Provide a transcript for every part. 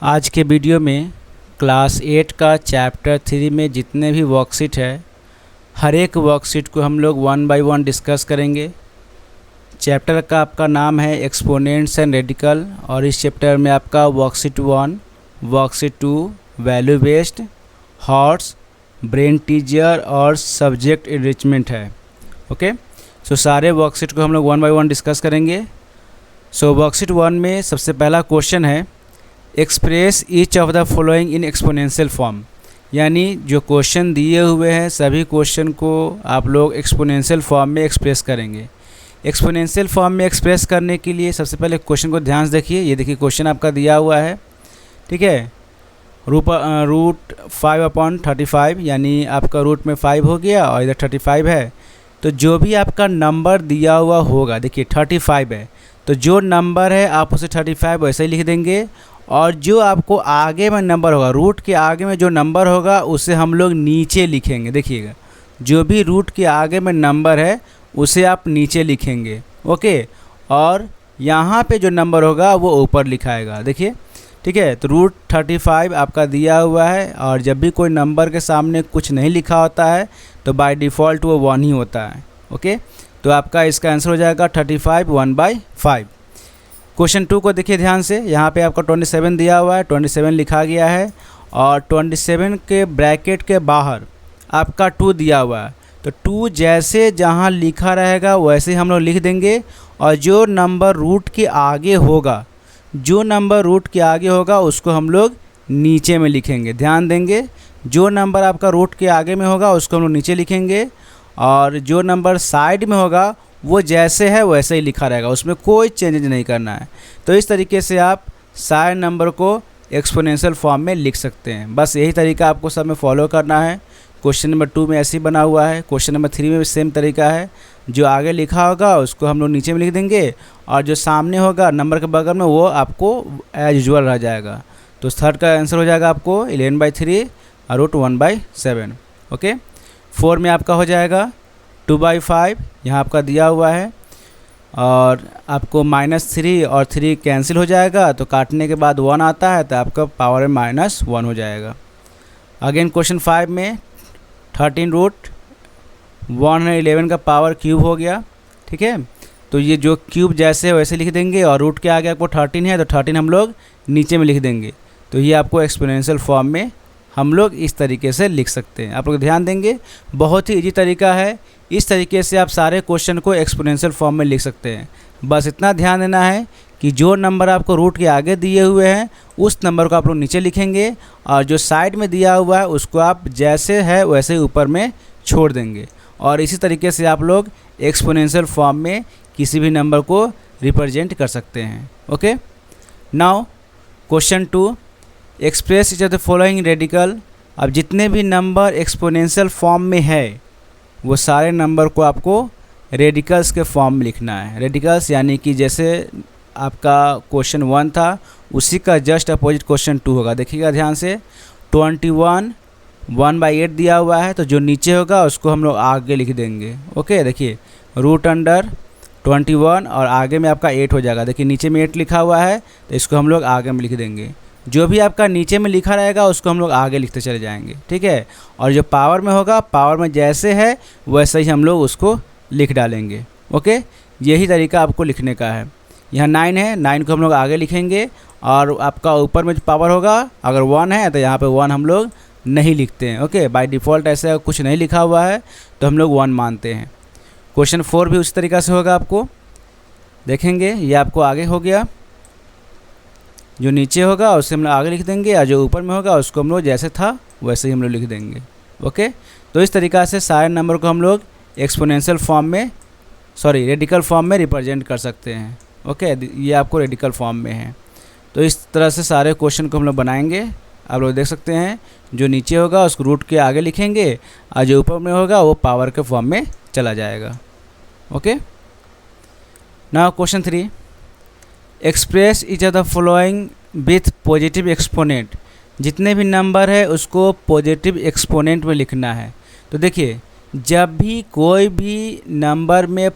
आज के वीडियो में क्लास 8 का चैप्टर 3 में जितने भी वर्कशीट है हर एक वर्कशीट को हम लोग वन बाय वन डिस्कस करेंगे। चैप्टर का आपका नाम है एक्सपोनेंट्स एंड रेडिकल और इस चैप्टर में आपका worksheet 1, worksheet 2 value based, hots, brain teaser और सब्जेक्ट इनरिचमेंट है। ओके, सो सारे वर्कशीट को हम लोग वन बाय वन डिस्कस करेंगे। सो वर्कशीट 1 में सबसे पहला क्वेश्चन है express each of the following in exponential form, यानी जो क्वेश्चन दिए हुए हैं सभी क्वेश्चन को आप लोग एक्सपोनेंशियल फॉर्म में एक्सप्रेस करेंगे। एक्सपोनेंशियल फॉर्म में एक्सप्रेस करने के लिए सबसे पहले क्वेश्चन को ध्यान से देखिए। ये देखिए क्वेश्चन आपका दिया हुआ है, ठीक है। रूट 5/35 यानी आपका रूट में 5 हो गया और इधर 35 है। तो जो भी आपका नंबर दिया हुआ होगा, देखिए 35 है तो जो नंबर है आप उसे 35 वैसे ही लिख देंगे और जो आपको आगे में नंबर होगा, रूट के आगे में जो नंबर होगा उसे हम लोग नीचे लिखेंगे। देखिएगा, जो भी रूट के आगे में नंबर है उसे आप नीचे लिखेंगे, ओके। और यहाँ पे जो नंबर होगा वो ऊपर लिखाएगा, देखिए, ठीक है। तो रूट 35 आपका दिया हुआ है और जब भी कोई नंबर के सामने कुछ नहीं लिखा होता है तो बाय डिफ़ॉल्ट वो 1 ही होता है, ओके। तो आपका इसका आंसर हो जाएगा 35 1/5। क्वेश्चन 2 को देखिए ध्यान से। यहाँ पे आपका 27 दिया हुआ है, 27 लिखा गया है और 27 के ब्रैकेट के बाहर आपका 2 दिया हुआ है। तो 2 जैसे जहाँ लिखा रहेगा वैसे हम लोग लिख देंगे और जो नंबर रूट के आगे होगा, जो नंबर रूट के आगे होगा उसको हम लोग नीचे में लिखेंगे। ध्यान देंगे, जो नंबर आपका रूट के आगे में होगा उसको हम लोग नीचे लिखेंगे और जो नंबर साइड में होगा वो जैसे है वैसे ही लिखा रहेगा, उसमें कोई चेंज नहीं करना है। तो इस तरीके से आप सारे नंबर को एक्सपोनेंशियल फॉर्म में लिख सकते हैं। बस यही तरीका आपको सब में फॉलो करना है। क्वेश्चन नंबर 2 में ऐसे ही बना हुआ है, क्वेश्चन नंबर 3 में भी सेम तरीका है। जो आगे लिखा होगा उसको हम लोग नीचे में लिख देंगे और जो सामने होगा नंबर के बगल में वो आपको एज यूजुअल रह जाएगा। तो थर्ड का आंसर हो जाएगा आपको 11/3 और रूट 1/7, ओके। 4 में आपका हो जाएगा 2/5, यहाँ आपका दिया हुआ है और आपको -3 और 3 कैंसिल हो जाएगा तो काटने के बाद 1 आता है तो आपका पावर में -1 हो जाएगा। अगेन क्वेश्चन 5 में 13 रूट 111 का पावर क्यूब हो गया, ठीक है। तो ये जो क्यूब जैसे है वैसे लिख देंगे और रूट के आगे आपको 13 है तो 13 हम लोग नीचे में लिख देंगे। तो ये आपको एक्सपोनेंशियल फॉर्म में हम लोग इस तरीके से लिख सकते हैं। आप लोग ध्यान देंगे, बहुत ही इजी तरीका है। इस तरीके से आप सारे क्वेश्चन को एक्सपोनेंशियल फॉर्म में लिख सकते हैं। बस इतना ध्यान देना है कि जो नंबर आपको रूट के आगे दिए हुए हैं उस नंबर को आप लोग नीचे लिखेंगे और जो साइड में दिया हुआ है उसको आप जैसे है वैसे ही ऊपर में छोड़ देंगे। और इसी तरीके से आप लोग एक्सपोनेंशियल फॉर्म में किसी भी नंबर को रिप्रेजेंट कर सकते हैं, okay. Now question 2, express each of the following radical. अब जितने भी नंबर एक्सपोनेंशियल फॉर्म में है वो सारे नंबर को आपको रेडिकल्स के फॉर्म में लिखना है। रेडिकल्स यानी कि जैसे आपका क्वेश्चन 1 था उसी का जस्ट अपोजिट क्वेश्चन 2 होगा। देखिएगा ध्यान से, 21 1/8 दिया हुआ है तो जो नीचे होगा उसको हम लोग आगे लिख देंगे, ओके। देखिए रूट अंडर 21 और आगे में आपका 8 हो जाएगा। देखिए नीचे में 8 लिखा हुआ है तो इसको हम लोग आगे में लिख देंगे। जो भी आपका नीचे में लिखा रहेगा उसको हम लोग आगे लिखते चले जाएंगे, ठीक है। और जो पावर में होगा, पावर में जैसे है वैसे ही हम लोग उसको लिख डालेंगे, ओके। यही तरीका आपको लिखने का है। यहाँ 9 है, 9 को हम लोग आगे लिखेंगे और आपका ऊपर में जो पावर होगा अगर 1 है तो यहाँ पे 1 हम लोग नहीं लिखते हैं, ओके। बाय डिफ़ॉल्ट ऐसे कुछ नहीं लिखा हुआ है तो हम लोग 1 मानते हैं। क्वेश्चन 4 भी उसी तरीक़ा से होगा। आपको देखेंगे ये आपको आगे हो गया, जो नीचे होगा उससे हम लोग आगे लिख देंगे और जो ऊपर में होगा उसको हम लोग जैसे था वैसे ही हम लोग लिख देंगे, ओके। तो इस तरीक़ा से सारे नंबर को हम लोग एक्सपोनेंशियल फॉर्म में, रेडिकल फॉर्म में रिप्रेजेंट कर सकते हैं, ओके। ये आपको रेडिकल फॉर्म में है। तो इस तरह से सारे क्वेश्चन को हम लोग बनाएंगे। आप लोग देख सकते हैं जो नीचे होगा उसको रूट के आगे लिखेंगे और जो ऊपर में होगा वो पावर के फॉर्म में चला जाएगा, okay. Now question 3, express each of the following with positive exponent. जितने भी नंबर है उसको पॉजिटिव एक्सपोनेंट में लिखना है। तो देखिए जब भी कोई भी नंबर में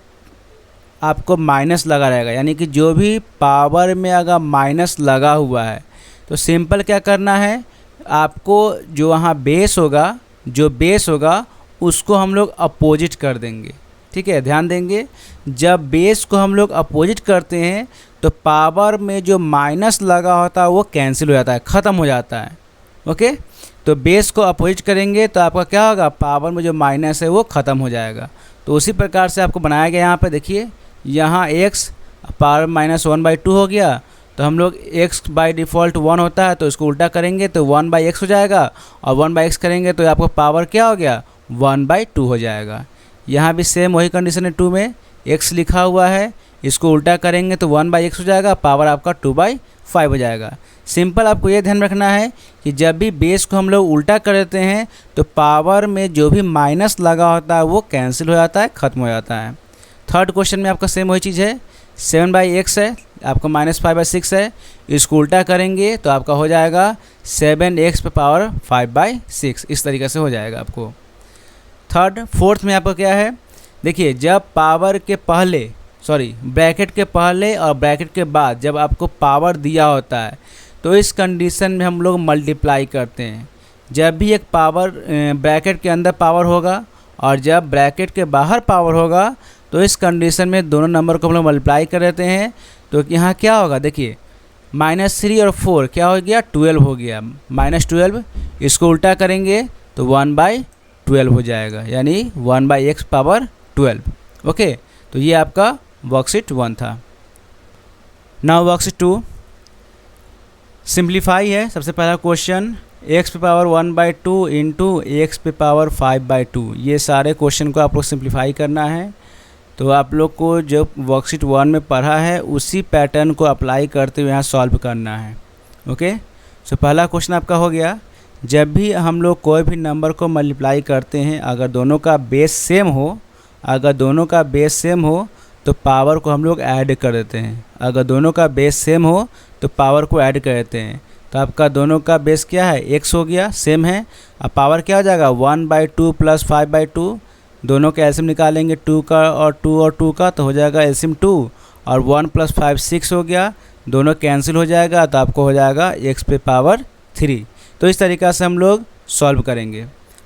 आपको माइनस लगा रहेगा, यानी कि जो भी पावर में अगर माइनस लगा हुआ है तो सिंपल क्या करना है, आपको जो वहाँ बेस होगा उसको हम लोग अपोजिट कर देंगे। ठीक है, ध्यान देंगे, जब बेस को हम लोग अपोजिट करते हैं तो पावर में जो माइनस लगा होता है वो कैंसिल हो जाता है, ख़त्म हो जाता है। ओके, तो बेस को अपोजिट करेंगे तो आपका क्या होगा, पावर में जो माइनस है वो ख़त्म हो जाएगा। तो उसी प्रकार से आपको बनाया गया। यहाँ पे देखिए, यहाँ x पावर -1/2 हो गया, तो हम लोग x बाय डिफ़ॉल्ट 1 होता है, तो इसको उल्टा करेंगे तो 1/x हो जाएगा, और 1/x करेंगे तो आपको पावर क्या हो गया, 1/2 हो जाएगा। यहाँ भी सेम वही कंडीशन है, 2 में x लिखा हुआ है, इसको उल्टा करेंगे तो 1/x हो जाएगा, पावर आपका 2/5 हो जाएगा। सिंपल आपको ये ध्यान रखना है कि जब भी बेस को हम लोग उल्टा कर देते हैं तो पावर में जो भी माइनस लगा होता है वो कैंसिल हो जाता है, ख़त्म हो जाता है। थर्ड क्वेश्चन में आपका सेम वही चीज़ है, 7/x है, आपका -5/6 है, इसको उल्टा करेंगे तो आपका हो जाएगा 7x पे पावर 5/6, इस तरीके से हो जाएगा आपको। फोर्थ में आपका क्या है, देखिए, जब पावर के पहले ब्रैकेट के पहले और ब्रैकेट के बाद जब आपको पावर दिया होता है तो इस कंडीशन में हम लोग मल्टीप्लाई करते हैं। जब भी एक पावर ब्रैकेट के अंदर पावर होगा और जब ब्रैकेट के बाहर पावर होगा तो इस कंडीशन में दोनों नंबर को हम लोग मल्टीप्लाई कर देते हैं। तो यहाँ क्या होगा, देखिए, -3 और 4 क्या हो गया, 12 हो गया, -12, इसको उल्टा करेंगे तो 1/12 हो जाएगा, यानी 1/x पावर 12। ओके, तो ये आपका वर्कशीट 1 था। नाउ वर्कशीट 2 सिंप्लीफाई है। सबसे पहला क्वेश्चन, x पे पावर 1/2 इंटू x पे पावर 5/2, ये सारे क्वेश्चन को आप लोग सिंप्लीफाई करना है। तो आप लोग को जो वर्कशीट 1 में पढ़ा है उसी पैटर्न को अप्लाई करते हुए यहाँ सॉल्व करना है। ओके, सो पहला क्वेश्चन आपका हो गया, जब भी हम लोग कोई भी नंबर को मल्टीप्लाई करते हैं, अगर दोनों का बेस सेम हो तो पावर को हम लोग ऐड कर देते हैं। अगर दोनों का बेस सेम हो तो पावर को ऐड कर देते हैं। तो आपका दोनों का बेस क्या है, x हो गया, सेम है, अब पावर क्या हो जाएगा, 1/2 + 5/2, दोनों का एलसीएम निकालेंगे, 2 का और 2 का, तो हो जाएगा एलसीएम 2, और 1 + 5 6 हो गया, दोनों कैंसिल हो जाएगा, तो आपको हो जाएगा x पे पावर 3। तो इस तरीक़ा से हम लोग सॉल्व करेंगे।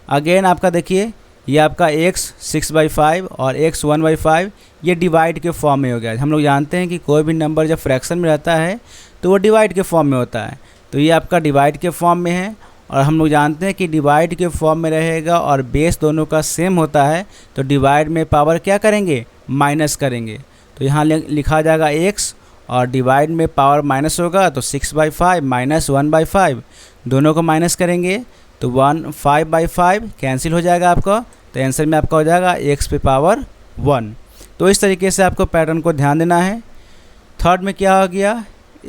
अगेन आपका देखिए, ये आपका x 6/5 और x 1/5 ये डिवाइड के फॉर्म में हो गया। हम लोग जानते हैं कि कोई भी नंबर जब फ्रैक्शन में रहता है तो वो डिवाइड के फॉर्म में होता है, तो ये आपका डिवाइड के फॉर्म में है। और हम लोग जानते हैं कि डिवाइड के फॉर्म में रहेगा और बेस दोनों का सेम होता है, तो डिवाइड में पावर क्या करेंगे, माइनस करेंगे। तो यहाँ लिखा जाएगा x, और डिवाइड में पावर माइनस होगा तो 6/5 - 1/5, दोनों को माइनस करेंगे तो 5/5 कैंसिल हो जाएगा आपका। तो आंसर में आपका हो जाएगा x पे पावर 1। तो इस तरीके से आपको पैटर्न को ध्यान देना है। थर्ड में क्या हो गया,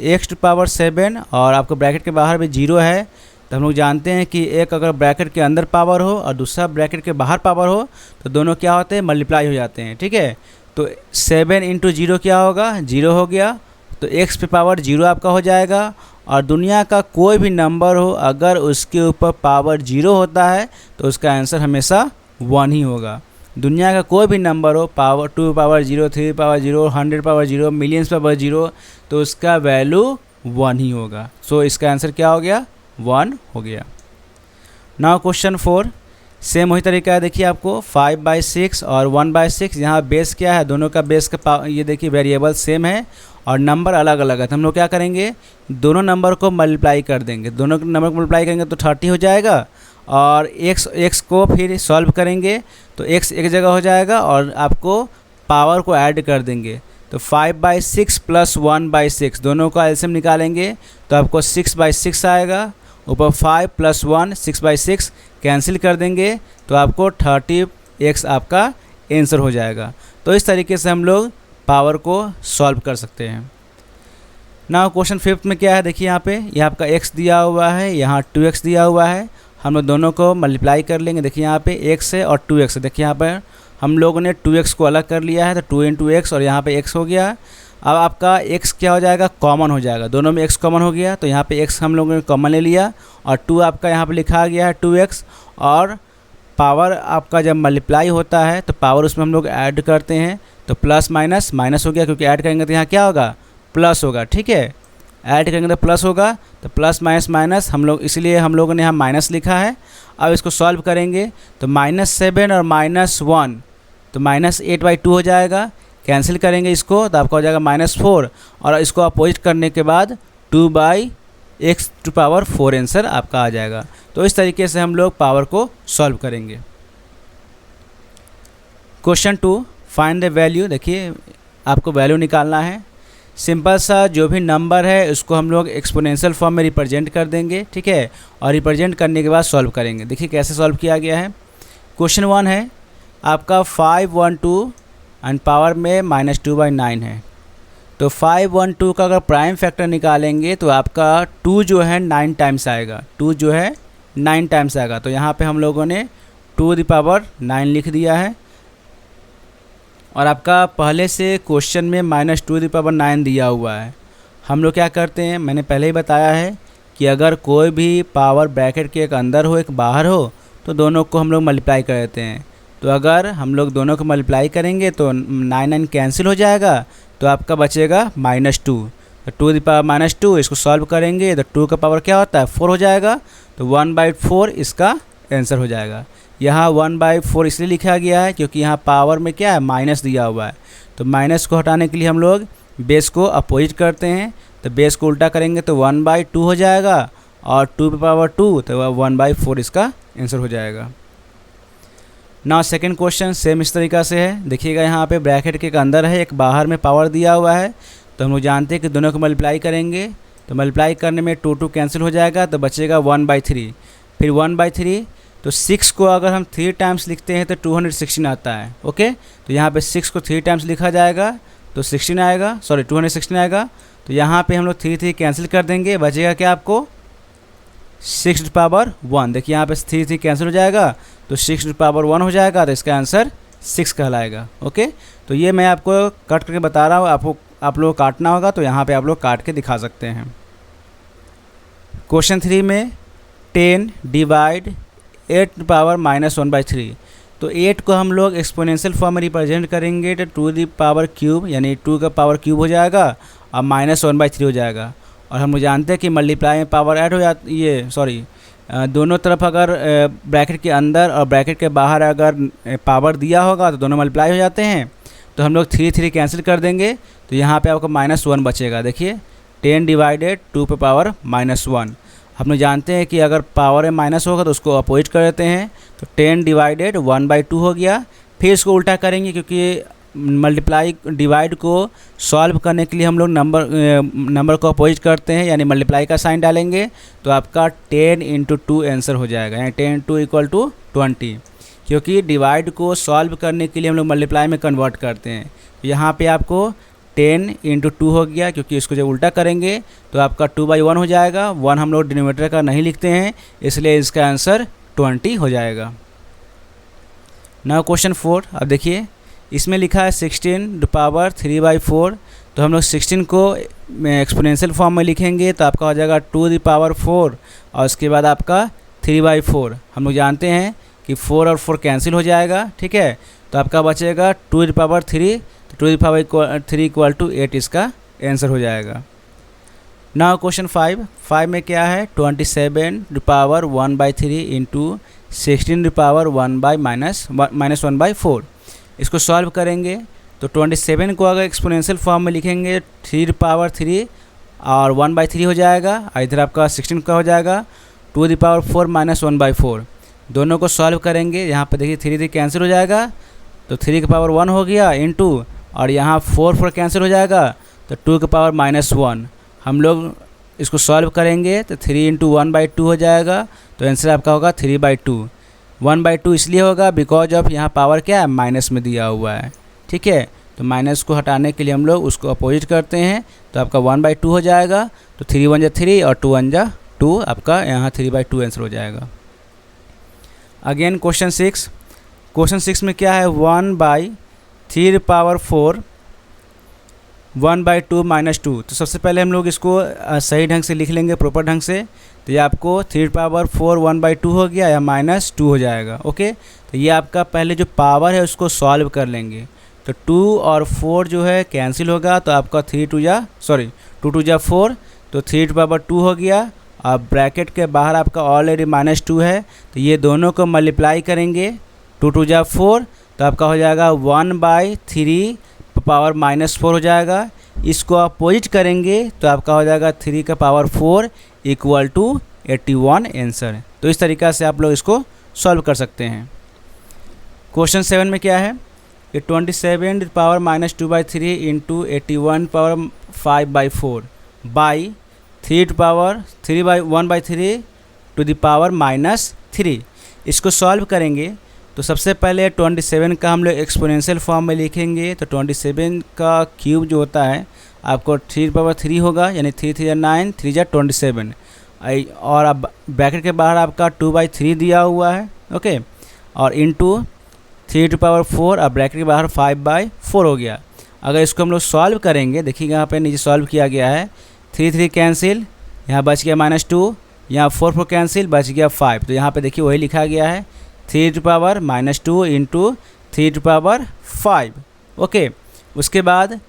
x टू पावर 7, और आपको ब्रैकेट के बाहर भी 0 है। तो हम लोग जानते हैं कि एक अगर ब्रैकेट के अंदर पावर हो और दूसरा ब्रैकेट के बाहर पावर हो तो दोनों क्या होते हैं, मल्टीप्लाई हो जाते हैं। ठीक है, तो 7 × 0 क्या होगा, 0 हो गया, तो x पे पावर 0 आपका हो जाएगा। और दुनिया का कोई भी नंबर हो, अगर उसके ऊपर पावर 0 होता है तो उसका आंसर हमेशा 1 ही होगा। दुनिया का कोई भी नंबर हो, power 2 power 0, 3 power 0, 100 power 0, millions power 0, तो उसका वैल्यू 1 ही होगा। सो इसका आंसर क्या हो गया, 1 हो गया। नाउ क्वेश्चन 4 सेम वही तरीका है। देखिए आपको 5/6 और 1/6, यहाँ बेस क्या है, दोनों का बेस का ये देखिए वेरिएबल सेम है और नंबर अलग अलग है। तो हम लोग क्या करेंगे, दोनों नंबर को मल्टीप्लाई कर देंगे, दोनों नंबर को मल्टीप्लाई करेंगे तो 30 हो जाएगा, और x को फिर सॉल्व करेंगे तो x एक जगह हो जाएगा और आपको पावर को ऐड कर देंगे। तो 5/6 + 1/6, दोनों का एलसीएम निकालेंगे तो आपको 6/6 आएगा, ऊपर 5 + 1 6/6 कैंसिल कर देंगे तो आपको 30x आपका आंसर हो जाएगा। तो इस तरीके से हम लोग पावर को सॉल्व कर सकते हैं। नाउ क्वेश्चन 5 में क्या है, देखिए यहाँ पे यह आपका x दिया हुआ है, यहाँ 2x दिया हुआ है, हम लोग दोनों को मल्टीप्लाई कर लेंगे। देखिए यहाँ पे x है और 2x है, देखिए यहाँ पर हम लोगों ने 2x को अलग कर लिया है तो 2 × x और यहाँ पे x हो गया। अब आपका x क्या हो जाएगा, कॉमन हो जाएगा, दोनों में x कॉमन हो गया, तो यहाँ पे x हम लोगों ने कॉमन ले लिया और 2 आपका यहाँ पे लिखा गया है 2x। और पावर आपका जब मल्टीप्लाई होता है तो पावर उसमें हम लोग ऐड करते हैं, तो प्लस माइनस माइनस हो गया, क्योंकि ऐड करेंगे तो यहाँ क्या होगा, प्लस होगा। ठीक है, ऐड करेंगे तो प्लस होगा, तो प्लस माइनस माइनस हम लोग, इसलिए हम लोगों ने यहाँ माइनस लिखा है। अब इसको सॉल्व करेंगे तो -7 और -1 तो -8/2 हो जाएगा। कैंसिल करेंगे इसको तो आपका हो जाएगा -4, और इसको अपोजिट करने के बाद 2/x⁴ आंसर आपका आ जाएगा। तो इस तरीके से हम लोग पावर को सॉल्व करेंगे। Question 2, find the value. देखिए आपको वैल्यू निकालना है। सिंपल सा जो भी नंबर है उसको हम लोग एक्सपोनेंशियल फॉर्म में रिप्रेजेंट कर देंगे, ठीक है, और रिप्रेजेंट करने के बाद सॉल्व करेंगे। देखिए कैसे सॉल्व किया गया है। क्वेश्चन 1 है आपका 512 एंड पावर में -2/9 है। तो 512 का अगर प्राइम फैक्टर निकालेंगे तो आपका 2 जो है 9 टाइम्स आएगा, 2 जो है 9 टाइम्स आएगा। तो यहाँ पे हम लोगों ने 2⁹ लिख दिया है। और आपका पहले से क्वेश्चन में -2⁹ दिया हुआ है। हम लोग क्या करते हैं, मैंने पहले ही बताया है कि अगर कोई भी पावर ब्रैकेट के एक अंदर हो एक बाहर हो तो दोनों को हम लोग मल्टीप्लाई कर देते हैं। तो अगर हम लोग दोनों को मल्टीप्लाई करेंगे तो 9 कैंसिल हो जाएगा, तो आपका बचेगा -2। तो 2⁻², इसको सॉल्व करेंगे तो 2 का पावर क्या होता है 4 हो जाएगा। तो 1/4 इसका आंसर हो जाएगा। यहाँ 1/4 इसलिए लिखा गया है क्योंकि यहाँ पावर में क्या है माइनस दिया हुआ है। तो माइनस को हटाने के लिए हम लोग बेस को अपोजिट करते हैं। तो बेस को उल्टा करेंगे तो 1/2 हो जाएगा, और 2⁻2 तो 1/4 इसका आंसर हो जाएगा। ना सेकंड क्वेश्चन सेम इस तरीक़ा से है। देखिएगा यहाँ पे ब्रैकेट के अंदर है एक बाहर में पावर दिया हुआ है। तो हम लोग जानते हैं कि दोनों को मल्टीप्लाई करेंगे तो मल्टीप्लाई करने में 2 कैंसिल हो जाएगा, तो बचेगा 1/3। फिर 1/3 तो 6 को अगर हम 3 टाइम्स लिखते हैं तो 216 आता है। ओके, तो यहाँ पे 6 को 3 टाइम्स लिखा जाएगा तो 16 आएगा, सॉरी 216 आएगा। तो यहाँ पे हम लोग 3 कैंसिल कर देंगे, बचेगा क्या आपको 6⁻1। देखिए यहाँ पे 3 कैंसिल हो जाएगा तो 6⁻1 हो जाएगा। तो इसका आंसर 6 कहलाएगा। ओके, तो ये मैं आपको कट करके बता रहा हूँ, आप लोग काटना होगा तो यहाँ पे आप लोग काट के दिखा सकते हैं। क्वेश्चन 3 में 10 डिवाइड 8⁻⁻⁴। तो 8 को हम लोग एक्सपोनेंशियल फॉर्म में रिप्रेजेंट करेंगे तो 2⁵ यानी 2 का पावर क्यूब हो जाएगा और -1/3 हो जाएगा। और हम जानते हैं कि मल्टीप्लाई में पावर ऐड हो जाती, ये सॉरी दोनों तरफ अगर ब्रैकेट के अंदर और ब्रैकेट के बाहर अगर पावर दिया होगा तो दोनों मल्टीप्लाई हो जाते हैं। तो हम लोग 3 कैंसिल कर देंगे तो यहाँ पे आपको -1 बचेगा। देखिए 10 डिवाइडेड 2⁻⁻1। हम लोग जानते हैं कि अगर पावर में माइनस होगा तो उसको अपोजिट कर देते हैं। तो 10 डिवाइडेड 1/2 हो गया। फिर इसको उल्टा करेंगे क्योंकि मल्टीप्लाई डिवाइड को सॉल्व करने के लिए हम लोग नंबर को अपोजिट करते हैं, यानी मल्टीप्लाई का साइन डालेंगे तो आपका 10 × 2 आंसर हो जाएगा, यानी 10 × 2 = 20। क्योंकि डिवाइड को सॉल्व करने के लिए हम लोग मल्टीप्लाई में कन्वर्ट करते हैं। यहाँ पे आपको 10 × 2 हो गया, क्योंकि इसको जब उल्टा करेंगे तो आपका 2/1 हो जाएगा। 1 हम लोग डिनोमिनेटर का नहीं लिखते हैं, इसलिए इसका आंसर 20 हो जाएगा। Now question 4। अब देखिए इसमें लिखा है 16⁻³ तो हम लोग 16 को एक्सपोनेंशियल फॉर्म में लिखेंगे तो आपका हो जाएगा 2⁴ और उसके बाद आपका 3/4। हम लोग जानते हैं कि 4 और 4 कैंसिल हो जाएगा, ठीक है। तो आपका बचेगा 2⁵, तो 2⁵ = 8 इसका आंसर हो जाएगा। नाउ क्वेश्चन 5 में क्या है 27⁻⁴ × 16⁻⁻⁻⁴। इसको सॉल्व करेंगे तो 27 को अगर एक्सपोनेंशियल फॉर्म में लिखेंगे 3⁵ और 1/3 हो जाएगा, और इधर आपका 16 का हो जाएगा 2⁴ - 1/4। दोनों को सॉल्व करेंगे, यहाँ पर देखिए 3 कैंसिल हो जाएगा तो 3 की पावर 1 हो गया इंटू, और यहाँ 4 कैंसिल हो जाएगा तो 2 की पावर -1। हम लोग इसको सॉल्व करेंगे तो 3 × 1/2 हो जाएगा। तो आंसर आपका होगा 3/2। 1/2 इसलिए होगा बिकॉज ऑफ यहाँ पावर क्या है माइनस में दिया हुआ है, ठीक है। तो माइनस को हटाने के लिए हम लोग उसको अपोजिट करते हैं तो आपका 1/2 हो जाएगा। तो 3 × 1 = 3 और 2 × 1 = 2, आपका यहाँ 3/2 आंसर हो जाएगा। Again question 6। क्वेश्चन 6 में क्या है 1/3⁴ 1/2 - 2। तो सबसे पहले हम लोग इसको सही ढंग से लिख लेंगे, प्रॉपर ढंग से। तो ये आपको 3⁴ 1/2 हो गया या -2 हो जाएगा। ओके, तो ये आपका पहले जो पावर है उसको सॉल्व कर लेंगे। तो 2 और 4 जो है कैंसिल होगा तो आपका 2 × 2 = 4, तो 3^2 हो गया। अब ब्रैकेट के बाहर आपका ऑलरेडी -2 है, तो ये दोनों को मल्टीप्लाई करेंगे, 2 2 जा 4, तो आपका हो जाएगा 1/3 पावर -4 हो जाएगा। इसको अपोजिट करेंगे तो आपका हो जाएगा 3 का पावर 4 इक्वल टू 81 आंसर। तो इस तरीक़ा से आप लोग इसको सॉल्व कर सकते हैं। क्वेश्चन 7 में क्या है कि 27 power -2/3 into 81 power 5/4 by 3 power 1/3 to the power -3। इसको सॉल्व करेंगे तो सबसे पहले 27 का हम लोग एक्सपोनेंशियल फॉर्म में लिखेंगे। तो 27 का क्यूब जो होता है आपको 3/3 होगा, यानी 3 3 9, 3 जा 27। और अब ब्रैकेट के बाहर आपका 2/3 दिया हुआ है, ओके, और इंटू 3^4 और ब्रैकेट के बाहर 5/4 हो गया। अगर इसको हम लोग सॉल्व करेंगे, देखिएगा यहाँ पे नीचे सॉल्व किया गया है, 3 3 कैंसिल, यहाँ बच गया -2, यहाँ 4 4 कैंसिल, बच गया 5। तो यहाँ पे देखिए वही लिखा गया है 3^-2 इंटू 3^5, ओके। उसके बाद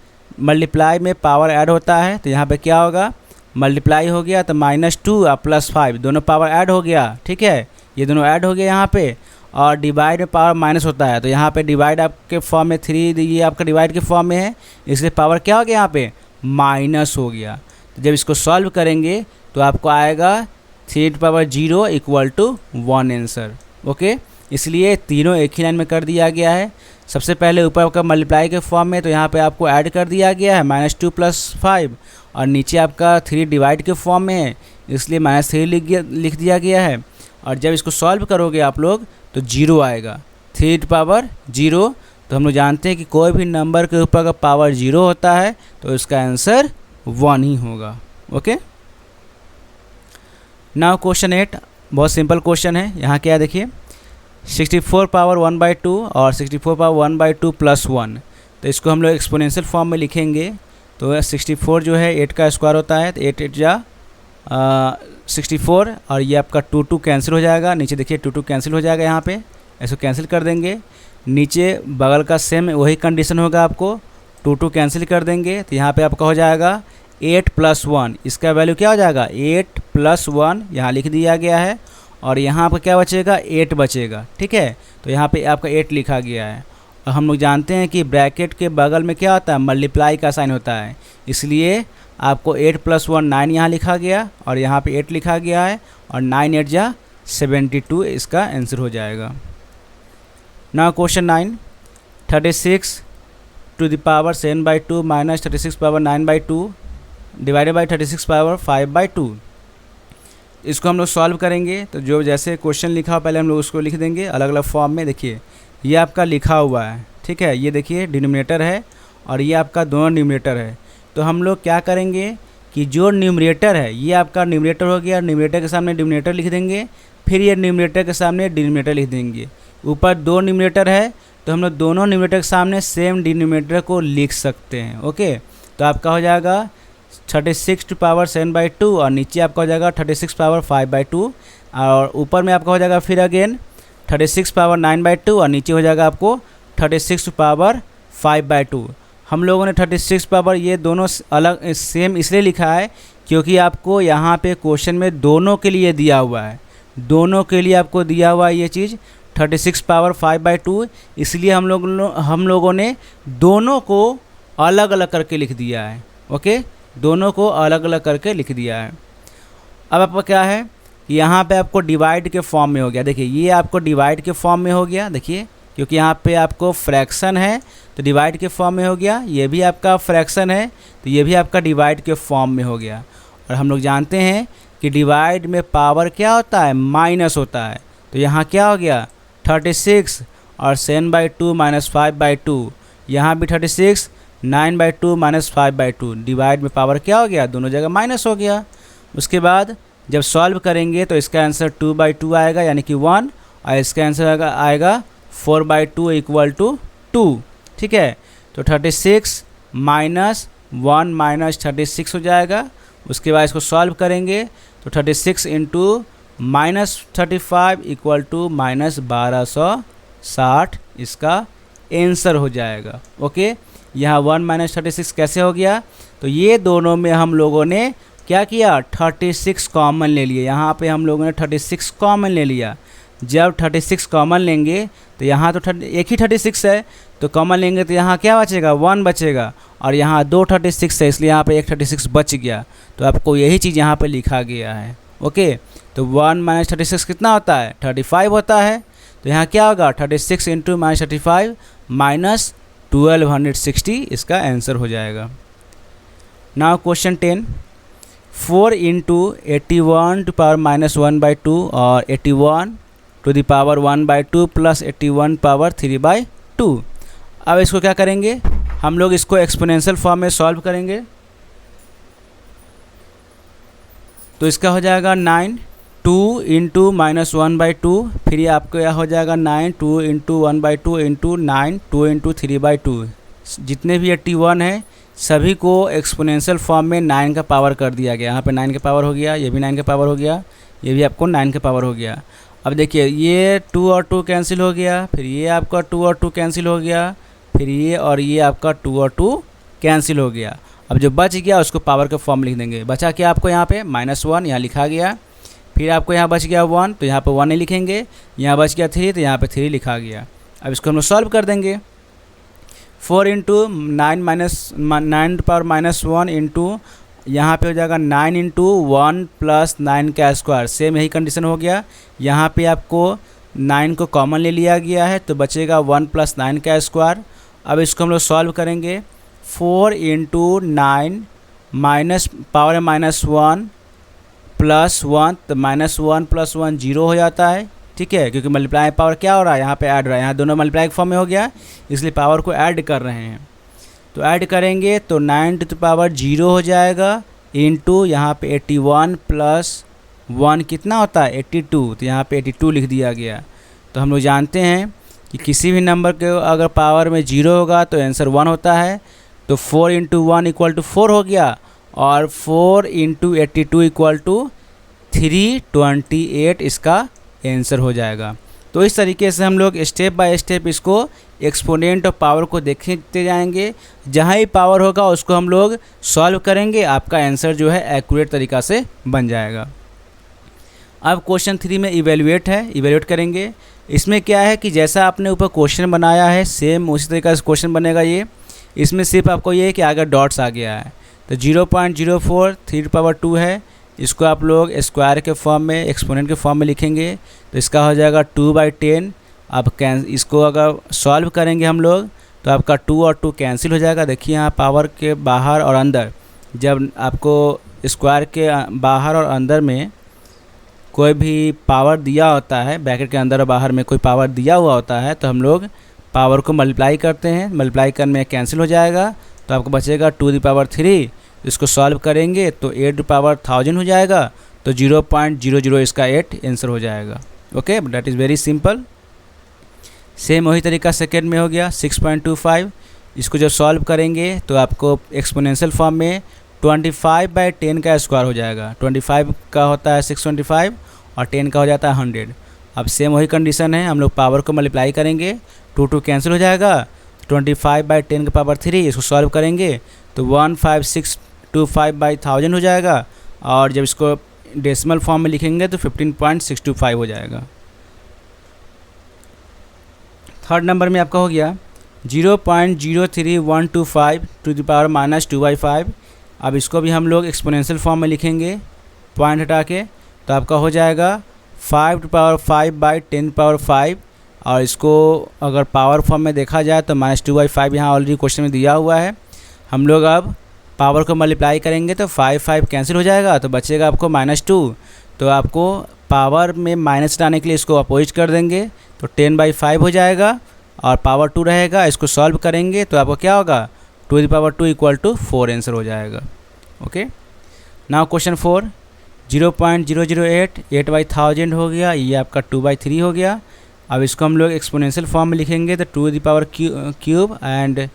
मल्टीप्लाई में पावर ऐड होता है, तो यहाँ पे क्या होगा, मल्टीप्लाई हो गया तो -2 और +5 दोनों पावर ऐड हो गया, ठीक है, ये दोनों ऐड हो गया यहाँ पे। और डिवाइड में पावर माइनस होता है, तो यहाँ पे डिवाइड आपके फॉर्म में 3, ये आपका डिवाइड के फॉर्म में है, इसलिए पावर क्या हो गया यहाँ पे, माइनस हो गया। तो जब इसको सॉल्व करेंगे तो आपको आएगा 3^0 इक्वल टू 1 आंसर, ओके। इसलिए तीनों एक ही लाइन में कर दिया गया है। सबसे पहले ऊपर आपका मल्टीप्लाई के फॉर्म में, तो यहाँ पे आपको ऐड कर दिया गया है -2 + 5, और नीचे आपका 3 डिवाइड के फॉर्म में है, इसलिए -3 लिख दिया गया है। और जब इसको सॉल्व करोगे आप लोग तो 0 आएगा, 3^0। तो हम लोग जानते हैं कि कोई भी नंबर के ऊपर का पावर 0 होता है तो इसका आंसर 1 ही होगा, ओके। नाउ क्वेश्चन 8 बहुत सिंपल क्वेश्चन है। यहाँ क्या देखिए, 64 पावर 1/2 और 64 पावर 1/2 + 1, तो इसको हम लोग एक्सपोनेंशियल फॉर्म में लिखेंगे। तो 64 जो है 8 का स्क्वायर होता है, तो 8 8 जा 64, और ये आपका 2 2 कैंसिल हो जाएगा, नीचे देखिए 2 2 कैंसिल हो जाएगा, यहाँ पे इसको कैंसिल कर देंगे। नीचे बगल का सेम वही कंडीशन होगा, आपको 2 2 कैंसिल कर देंगे, तो यहाँ पे आपका हो जाएगा 8 + 1, इसका वैल्यू क्या हो जाएगा 8 + 1, यहाँ लिख दिया गया है। और यहाँ पर क्या बचेगा, 8 बचेगा, ठीक है। तो यहाँ पे आपका 8 लिखा गया है। और हम लोग जानते हैं कि ब्रैकेट के बगल में क्या होता है, मल्टीप्लाई का साइन होता है, इसलिए आपको 8 + 1 9 यहाँ लिखा गया, और यहाँ पे 8 लिखा गया है, और 9 8 जा 72 इसका आंसर हो जाएगा। Now question 9, 36 to the power 7/2 - 36 power 9/2 divided by 36 power 5/2। इसको हम लोग सॉल्व करेंगे। तो जो जैसे क्वेश्चन लिखा हो पहले हम लोग उसको लिख देंगे अलग अलग फॉर्म में। देखिए ये आपका लिखा हुआ है, ठीक है, ये देखिए डिनोमिनेटर है और ये आपका दोनों न्यूमरेटर है। तो हम लोग क्या करेंगे कि जो न्यूमरेटर है ये आपका न्यूमरेटर हो गया, न्यूमरेटर के सामने डिनोमिनेटर लिख देंगे, फिर ये न्यूमरेटर के सामने डिनोमिनेटर लिख देंगे। ऊपर 2 न्यूमरेटर है तो हम लोग दोनों न्यूमरेटर के सामने सेम डिनोमिनेटर को लिख सकते हैं, ओके। तो आपका हो जाएगा 36 टू पावर 7/2 और नीचे आपका हो जाएगा 36 पावर 5/2, और ऊपर में आपका हो जाएगा फिर अगेन 36 पावर 9/2 और नीचे हो जाएगा आपको 36 पावर 5/2। हम लोगों ने 36 पावर ये दोनों अलग सेम इसलिए लिखा है क्योंकि आपको यहाँ पे क्वेश्चन में दोनों के लिए दिया हुआ है, दोनों के लिए आपको दिया हुआ है ये चीज़ 36 पावर 5/2, इसलिए हम लोगों ने दोनों को अलग अलग करके लिख दिया है, ओके, दोनों को अलग अलग करके लिख दिया है। अब आपका क्या है कि यहाँ पे आपको डिवाइड के फॉर्म में हो गया। देखिए ये आपको डिवाइड के फॉर्म में हो गया, देखिए क्योंकि यहाँ पे आपको फ्रैक्शन है तो डिवाइड के फॉर्म में हो गया। ये भी आपका फ्रैक्शन है तो ये भी आपका डिवाइड के फॉर्म में हो गया। और हम लोग जानते हैं कि डिवाइड में पावर क्या होता है, माइनस होता है। तो यहाँ क्या हो गया 36 और 7/2 - 5/2, यहाँ भी 36 9/2 - 5/2, डिवाइड में पावर क्या हो गया, दोनों जगह माइनस हो गया। उसके बाद जब सॉल्व करेंगे तो इसका आंसर 2/2 आएगा यानी कि 1, और इसका आंसर आएगा 4/2 इक्वल टू 2, ठीक है। तो 36 - 1 - 36 हो जाएगा। उसके बाद इसको सॉल्व करेंगे तो 36 इंटू -35 इक्वल टू -1260 इसका आंसर हो जाएगा, ओके। यहाँ 1 - 36 कैसे हो गया, तो ये दोनों में हम लोगों ने क्या किया 36 कॉमन ले लिए। यहाँ पे हम लोगों ने 36 कॉमन ले लिया। जब 36 कॉमन लेंगे तो यहाँ तो एक ही 36 है, तो कॉमन लेंगे तो यहाँ क्या बचेगा 1 बचेगा, और यहाँ 2 36 है इसलिए यहाँ पे एक 36 बच गया। तो आपको यही चीज़ यहाँ पे लिखा गया है। ओके, तो 1 माइनस 36 कितना होता है 35 होता है। तो यहाँ क्या होगा 36 इंटू माइनस 35 माइनस 1260 इसका आंसर हो जाएगा। Now question 10, 4 into 81 to power minus 1/2 और 81 to the power 1/2 plus 81 power 3/2। अब इसको क्या करेंगे हम लोग, इसको एक्सपोनेंशियल फॉर्म में सॉल्व करेंगे। तो इसका हो जाएगा 9 2 इंटू माइनस 1/2, फिर ये आपको यह हो जाएगा 9 2 इंटू 1/2 इंटू 9 2 इंटू 3/2। जितने भी 81 है सभी को एक्सपोनेंशियल फॉर्म में 9 का पावर कर दिया गया। यहाँ पे 9 का पावर हो गया, ये भी 9 का पावर हो गया, ये भी आपको 9 का पावर हो गया। अब देखिए ये 2 और 2 कैंसिल हो गया, फिर ये आपका 2 और 2 कैंसिल हो गया, फिर ये और ये आपका 2 और 2 कैंसिल हो गया। अब जो बच गया उसको पावर के फॉर्म लिख देंगे। बचा क्या आपको यहाँ पे -1 यहाँ लिखा गया, फिर आपको यहाँ बच गया 1 तो यहाँ पे 1 नहीं लिखेंगे, यहाँ बच गया 3 तो यहाँ पे 3 लिखा गया। अब इसको हम लोग सॉल्व कर देंगे। 4 इंटू 9 पावर -1 इंटू यहाँ पे हो जाएगा 9 इंटू 1 प्लस 9 का स्क्वायर। सेम यही कंडीशन हो गया। यहाँ पे आपको 9 को कॉमन ले लिया गया है तो बचेगा 1 प्लस 9 का स्क्वायर। अब इसको हम लोग सॉल्व करेंगे। 4 इंटू 9 माइनस पावर -1 प्लस 1 तो -1 प्लस 1 0 हो जाता है, ठीक है, क्योंकि मल्टीप्लाई पावर क्या हो रहा है यहाँ पे ऐड रहा है, यहाँ दोनों मल्टीप्लाई फॉर्म में हो गया इसलिए पावर को ऐड कर रहे हैं। तो ऐड करेंगे तो 9 टू द पावर 0 हो जाएगा इंटू यहाँ पे 81 प्लस 1 कितना होता है 82, तो यहाँ पे 82 लिख दिया गया। तो हम लोग जानते हैं कि किसी भी नंबर के अगर पावर में 0 होगा तो आंसर 1 होता है। तो 4 इंटू 1 इक्वल टू 4 हो गया और 4 इंटू 82 इक्वल टू 328 इसका आंसर हो जाएगा। तो इस तरीके से हम लोग स्टेप बाय स्टेप इसको एक्सपोनेंट और पावर को देखते जाएंगे। जहाँ ही पावर होगा उसको हम लोग सॉल्व करेंगे, आपका आंसर जो है एक्यूरेट तरीक़ा से बन जाएगा। अब क्वेश्चन 3 में इवेल्युएट करेंगे। इसमें क्या है कि जैसा आपने ऊपर क्वेश्चन बनाया है सेम उसी तरीक़ा से क्वेश्चन बनेगा ये। इसमें सिर्फ आपको ये है कि आगे डॉट्स आ गया है। तो 0.04 3/2 है, इसको आप लोग स्क्वायर के फॉर्म में एक्सपोनेंट के फॉर्म में लिखेंगे तो इसका हो जाएगा 2/10। अब इसको अगर सॉल्व करेंगे हम लोग तो आपका 2 और 2 कैंसिल हो जाएगा। देखिए यहाँ पावर के बाहर और अंदर, जब आपको स्क्वायर के बाहर और अंदर में कोई भी पावर दिया होता है, ब्रैकेट के अंदर और बाहर में कोई पावर दिया हुआ होता है तो हम लोग पावर को मल्टीप्लाई करते हैं। मल्टीप्लाई करने में कैंसिल हो जाएगा तो आपको बचेगा 2 द पावर 3। इसको सॉल्व करेंगे तो 8 टू पावर 1000 हो जाएगा, तो 0.00 इसका 8 आंसर हो जाएगा। Okay, that is very simple. Same वही तरीका सेकेंड में हो गया 6.25। इसको जब सॉल्व करेंगे तो आपको एक्सपोनेंशियल फॉर्म में 25/10 का स्क्वायर हो जाएगा। 25 का होता है 625 और 10 का हो जाता है 100। अब सेम वही कंडीशन है, हम लोग पावर को मल्टीप्लाई करेंगे, 2 कैंसिल हो जाएगा, 25/10 का पावर 3। इसको सॉल्व करेंगे तो 15625/1000 हो जाएगा और जब इसको डेसिमल फॉर्म में लिखेंगे तो 15.625 हो जाएगा। थर्ड नंबर में आपका हो गया 0.03125 टू द पावर -2/5। अब इसको भी हम लोग एक्सपोनेंशियल फॉर्म में लिखेंगे पॉइंट हटा के, तो आपका हो जाएगा 5 टू पावर 5/10⁵। और इसको अगर पावर फॉर्म में देखा जाए तो -2/5 यहाँ ऑलरेडी क्वेश्चन में दिया हुआ है। हम लोग अब पावर को मल्टीप्लाई करेंगे तो 5 कैंसिल हो जाएगा तो बचेगा आपको -2। तो आपको पावर में माइनस लाने के लिए इसको अपोजिट कर देंगे तो 10/5 हो जाएगा और पावर 2 रहेगा। इसको सॉल्व करेंगे तो आपको क्या होगा 2 the power 2 equal to 4 answer हो जाएगा। ओके, नाउ क्वेश्चन 4 0.008 8/1000 हो गया, ये आपका 2/3 हो गया। अब इसको हम लोग एक्सपोनेंशियल फॉर्म में लिखेंगे तो 2 the power cube and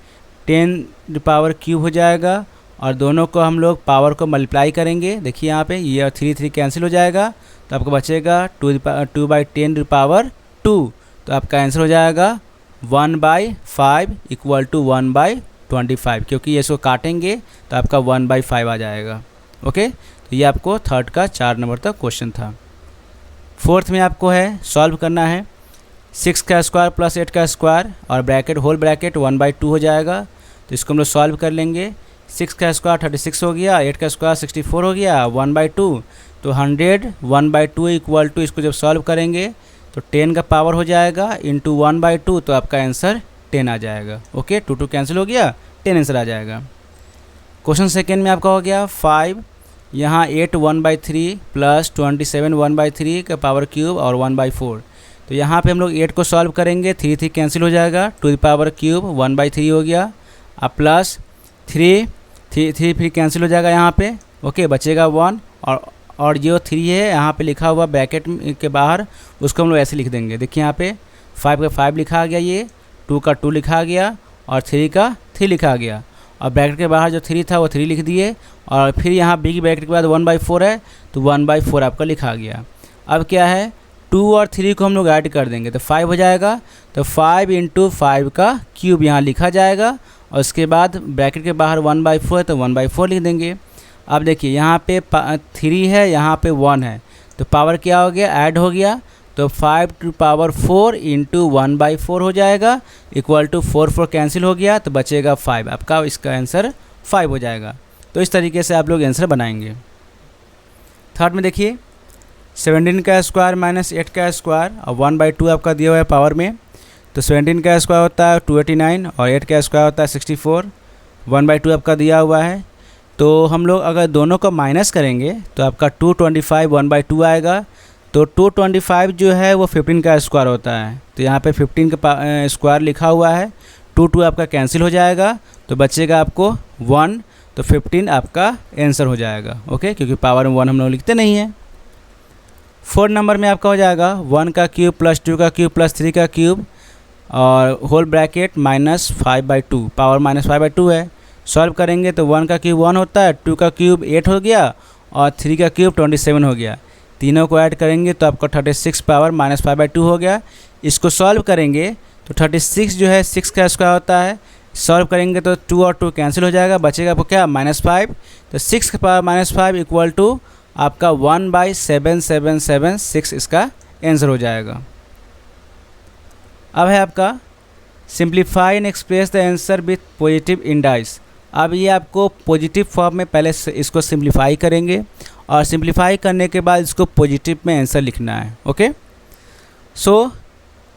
10 the power cube हो जाएगा और दोनों को हम लोग पावर को मल्टीप्लाई करेंगे। देखिए यहाँ पे ये 3 कैंसिल हो जाएगा तो आपको बचेगा 2/10 द पावर 2। तो आपका आंसर हो जाएगा 1/5 इक्वल टू 1/25, क्योंकि ये इसको काटेंगे तो आपका 1/5 आ जाएगा। ओके, तो ये आपको थर्ड का 4 नंबर तक क्वेश्चन था। फोर्थ में आपको है सॉल्व करना है 6 का स्क्वायर प्लस 8 का स्क्वायर और ब्रैकेट होल ब्रैकेट 1/2 हो जाएगा। तो इसको हम लोग सॉल्व कर लेंगे। 6 का स्क्वायर 36 हो गया, 8 का स्क्वायर 64 हो गया, 1/2 तो 100 1/2 इक्वल टू इसको जब सॉल्व करेंगे तो 10 का पावर हो जाएगा इंटू 1/2 तो आपका आंसर 10 आ जाएगा। ओके, 2 2 कैंसिल हो गया, 10 आंसर आ जाएगा। क्वेश्चन सेकेंड में आपका हो गया 5, यहाँ 8 1/3 प्लस 27 1/3 का पावर क्यूब और 1/4। तो यहाँ पे हम लोग 8 को सॉल्व करेंगे, 3 3 कैंसिल हो जाएगा, टू द पावर क्यूब 1/3 हो गया। अब प्लस 3 फिर कैंसिल हो जाएगा यहाँ पे। ओके, बचेगा 1 और जो 3 है यहाँ पे लिखा हुआ ब्रैकेट के बाहर उसको हम लोग ऐसे लिख देंगे। देखिए यहाँ पे 5 का 5 लिखा गया, ये 2 का 2 लिखा गया और 3 का 3 लिखा गया और ब्रैकेट के बाहर जो 3 था वो 3 लिख दिए और फिर यहाँ बिग ब्रैकेट के बाद 1/4 है तो 1/4 आपका लिखा गया। अब क्या है 2 और 3 को हम लोग ऐड कर देंगे तो 5 हो जाएगा। तो 5 × 5 का क्यूब यहाँ लिखा जाएगा और उसके बाद ब्रैकेट के बाहर 1/4 है तो 1/4 लिख देंगे। अब देखिए यहाँ पे 3 है, यहाँ पे 1 है तो पावर क्या हो गया, ऐड हो गया। तो 5 to power 4 × 1/4 हो जाएगा इक्वल टू 4 4 कैंसिल हो गया तो बचेगा 5। आपका इसका आंसर 5 हो जाएगा। तो इस तरीके से आप लोग आंसर बनाएंगे। थर्ड में देखिए 17 का स्क्वायर माइनस 8 का स्क्वायर और 1/2 आपका दिया हुआ है पावर में। तो 17 का स्क्वायर होता है 289 और 8 का स्क्वायर होता है 64, 1/2 आपका दिया हुआ है। तो हम लोग अगर दोनों को माइनस करेंगे तो आपका 225 1/2 आएगा। तो 225 जो है वो 15 का स्क्वायर होता है तो यहाँ पे 15 का स्क्वायर लिखा हुआ है, 2 आपका कैंसिल हो जाएगा तो बचेगा आपको 1 तो 15 आपका आंसर हो जाएगा। ओके, क्योंकि पावर में 1 हम लोग लिखते नहीं हैं। 4 नंबर में आपका हो जाएगा 1 का क्यूब प्लस 2 का क्यूब प्लस 3 का क्यूब और होल ब्रैकेट -5/2, पावर -5/2 है। सॉल्व करेंगे तो 1 का क्यूब 1 होता है, 2 का क्यूब 8 हो गया और 3 का क्यूब 27 हो गया। तीनों को ऐड करेंगे तो आपका 36 पावर -5/2 हो गया। इसको सॉल्व करेंगे तो 36 जो है 6 का स्क्वायर होता है, सॉल्व करेंगे तो 2 और 2 कैंसिल हो जाएगा, बचेगा आपको क्या -5। तो 6 का पावर -5 इक्वल टू आपका 1/777 इसका आंसर हो जाएगा। अब है आपका simplify and express the answer with positive indices. अब ये आपको पॉजिटिव फॉर्म में पहले इसको सिंप्लीफाई करेंगे और सिंप्लीफाई करने के बाद इसको पॉजिटिव में आंसर लिखना है। ओके, सो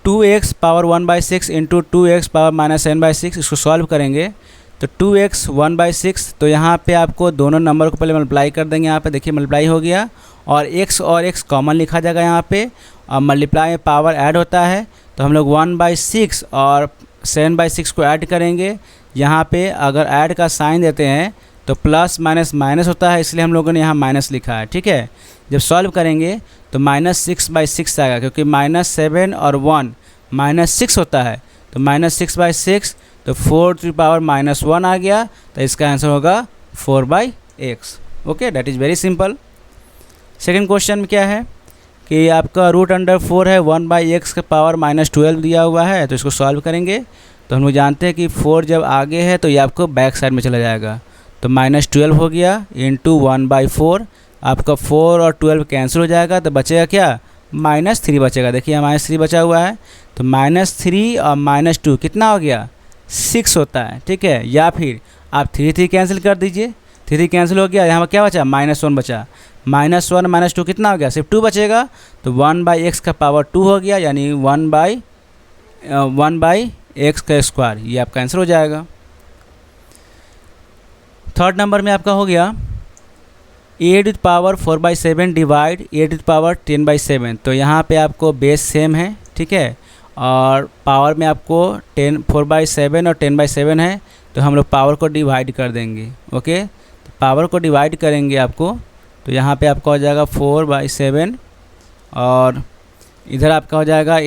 2x power 1/6 into 2x power -7/6 इसको सॉल्व करेंगे तो 2x 1/6। तो यहाँ पे आपको दोनों नंबर को पहले मल्टीप्लाई कर देंगे। यहाँ पे देखिए मल्टीप्लाई हो गया और x कॉमन लिखा जाएगा यहाँ पे और मल्टीप्लाई में पावर ऐड होता है तो हम लोग 1/6 और 7/6 को ऐड करेंगे। यहाँ पे अगर ऐड का साइन देते हैं तो प्लस माइनस माइनस होता है, इसलिए हम लोगों ने यहाँ माइनस लिखा है। ठीक है, जब सॉल्व करेंगे तो -6/6 आएगा क्योंकि -7 और 1 -6 होता है तो -6/6 तो 4 to the power -1 आ गया तो इसका आंसर होगा 4/x। Okay, that is very simple. Second question में क्या है कि आपका √4 है 1/x का पावर -12 दिया हुआ है तो इसको सॉल्व करेंगे तो हम लोग जानते हैं कि 4 जब आगे है तो ये आपको बैक साइड में चला जाएगा तो -12 हो गया इंटू 1/4। आपका 4 और 12 कैंसिल हो जाएगा तो बचेगा क्या, -3 बचेगा। देखिए -3 बचा हुआ है तो -3 और -2 कितना हो गया, 6 होता है। ठीक है, या फिर आप 3 3 कैंसिल कर दीजिए, 3 कैंसिल हो गया, यहाँ पर क्या बचा -1 बचा, -1 -2 कितना हो गया, सिर्फ 2 बचेगा तो 1/x का पावर 2 हो गया यानी 1/x का स्क्वायर, ये आपका आंसर हो जाएगा। थर्ड नंबर में आपका हो गया 8⁴/7 डिवाइड 8⁻10/7। तो यहाँ पे आपको बेस सेम है, ठीक है, और पावर में आपको 4/7 और 10/7 है तो हम लोग पावर को डिवाइड कर देंगे। ओके, तो पावर को डिवाइड करेंगे आपको तो यहाँ पे आपका हो जाएगा 4/7 और इधर आपका हो जाएगा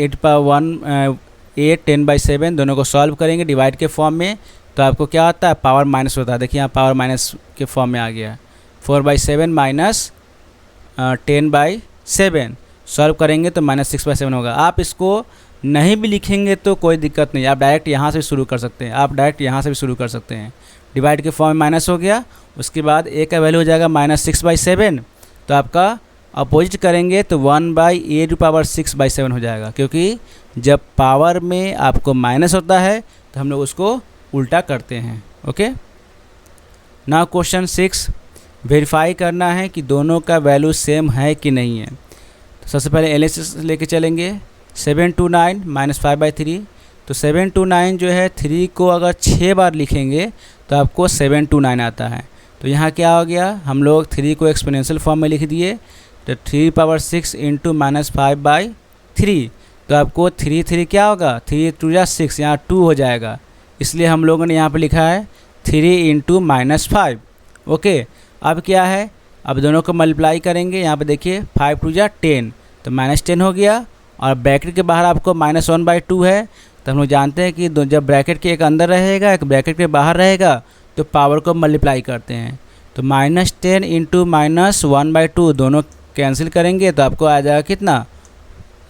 8 10/7। दोनों को सॉल्व करेंगे डिवाइड के फॉर्म में तो आपको क्या होता है, पावर माइनस होता है। देखिए यहाँ पावर माइनस के फॉर्म में आ गया, 4/7 माइनस 10/7 सॉल्व करेंगे तो -6/7 होगा। आप इसको नहीं भी लिखेंगे तो कोई दिक्कत नहीं, आप डायरेक्ट यहाँ से भी शुरू कर सकते हैं, डिवाइड के फॉर्म में माइनस हो गया। उसके बाद a का वैल्यू हो जाएगा -6/7। तो आपका अपोजिट करेंगे तो 1/a⁻6/7 हो जाएगा, क्योंकि जब पावर में आपको माइनस होता है तो हम लोग उसको उल्टा करते हैं। ओके, नाउ क्वेश्चन 6, वेरीफाई करना है कि दोनों का वैल्यू सेम है कि नहीं है। तो सबसे पहले एलएचएस लेके चलेंगे। 729 -5/3। तो 729 जो है 3 को अगर 6 बार लिखेंगे तो आपको 729 आता है। तो यहाँ क्या हो गया, हम लोग 3 को एक्सपोनेंशियल फॉर्म में लिख दिए। तो 3⁻6 × -5/3। तो आपको 3 क्या होगा, 3 × 2 = 6, यहाँ 2 हो जाएगा। इसलिए हम लोगों ने यहाँ पे लिखा है 3 × -5। ओके, अब क्या है, अब दोनों को मल्टीप्लाई करेंगे। यहाँ पे देखिए 5 × 2 = 10, तो -10 हो गया। और ब्रैकेट के बाहर आपको -1/2 है। तो हम लोग जानते हैं कि जब ब्रैकेट के एक अंदर रहेगा एक ब्रैकेट के बाहर रहेगा तो पावर को मल्टीप्लाई करते हैं। तो -10 × -1/2 दोनों कैंसिल करेंगे तो आपको आ जाएगा कितना,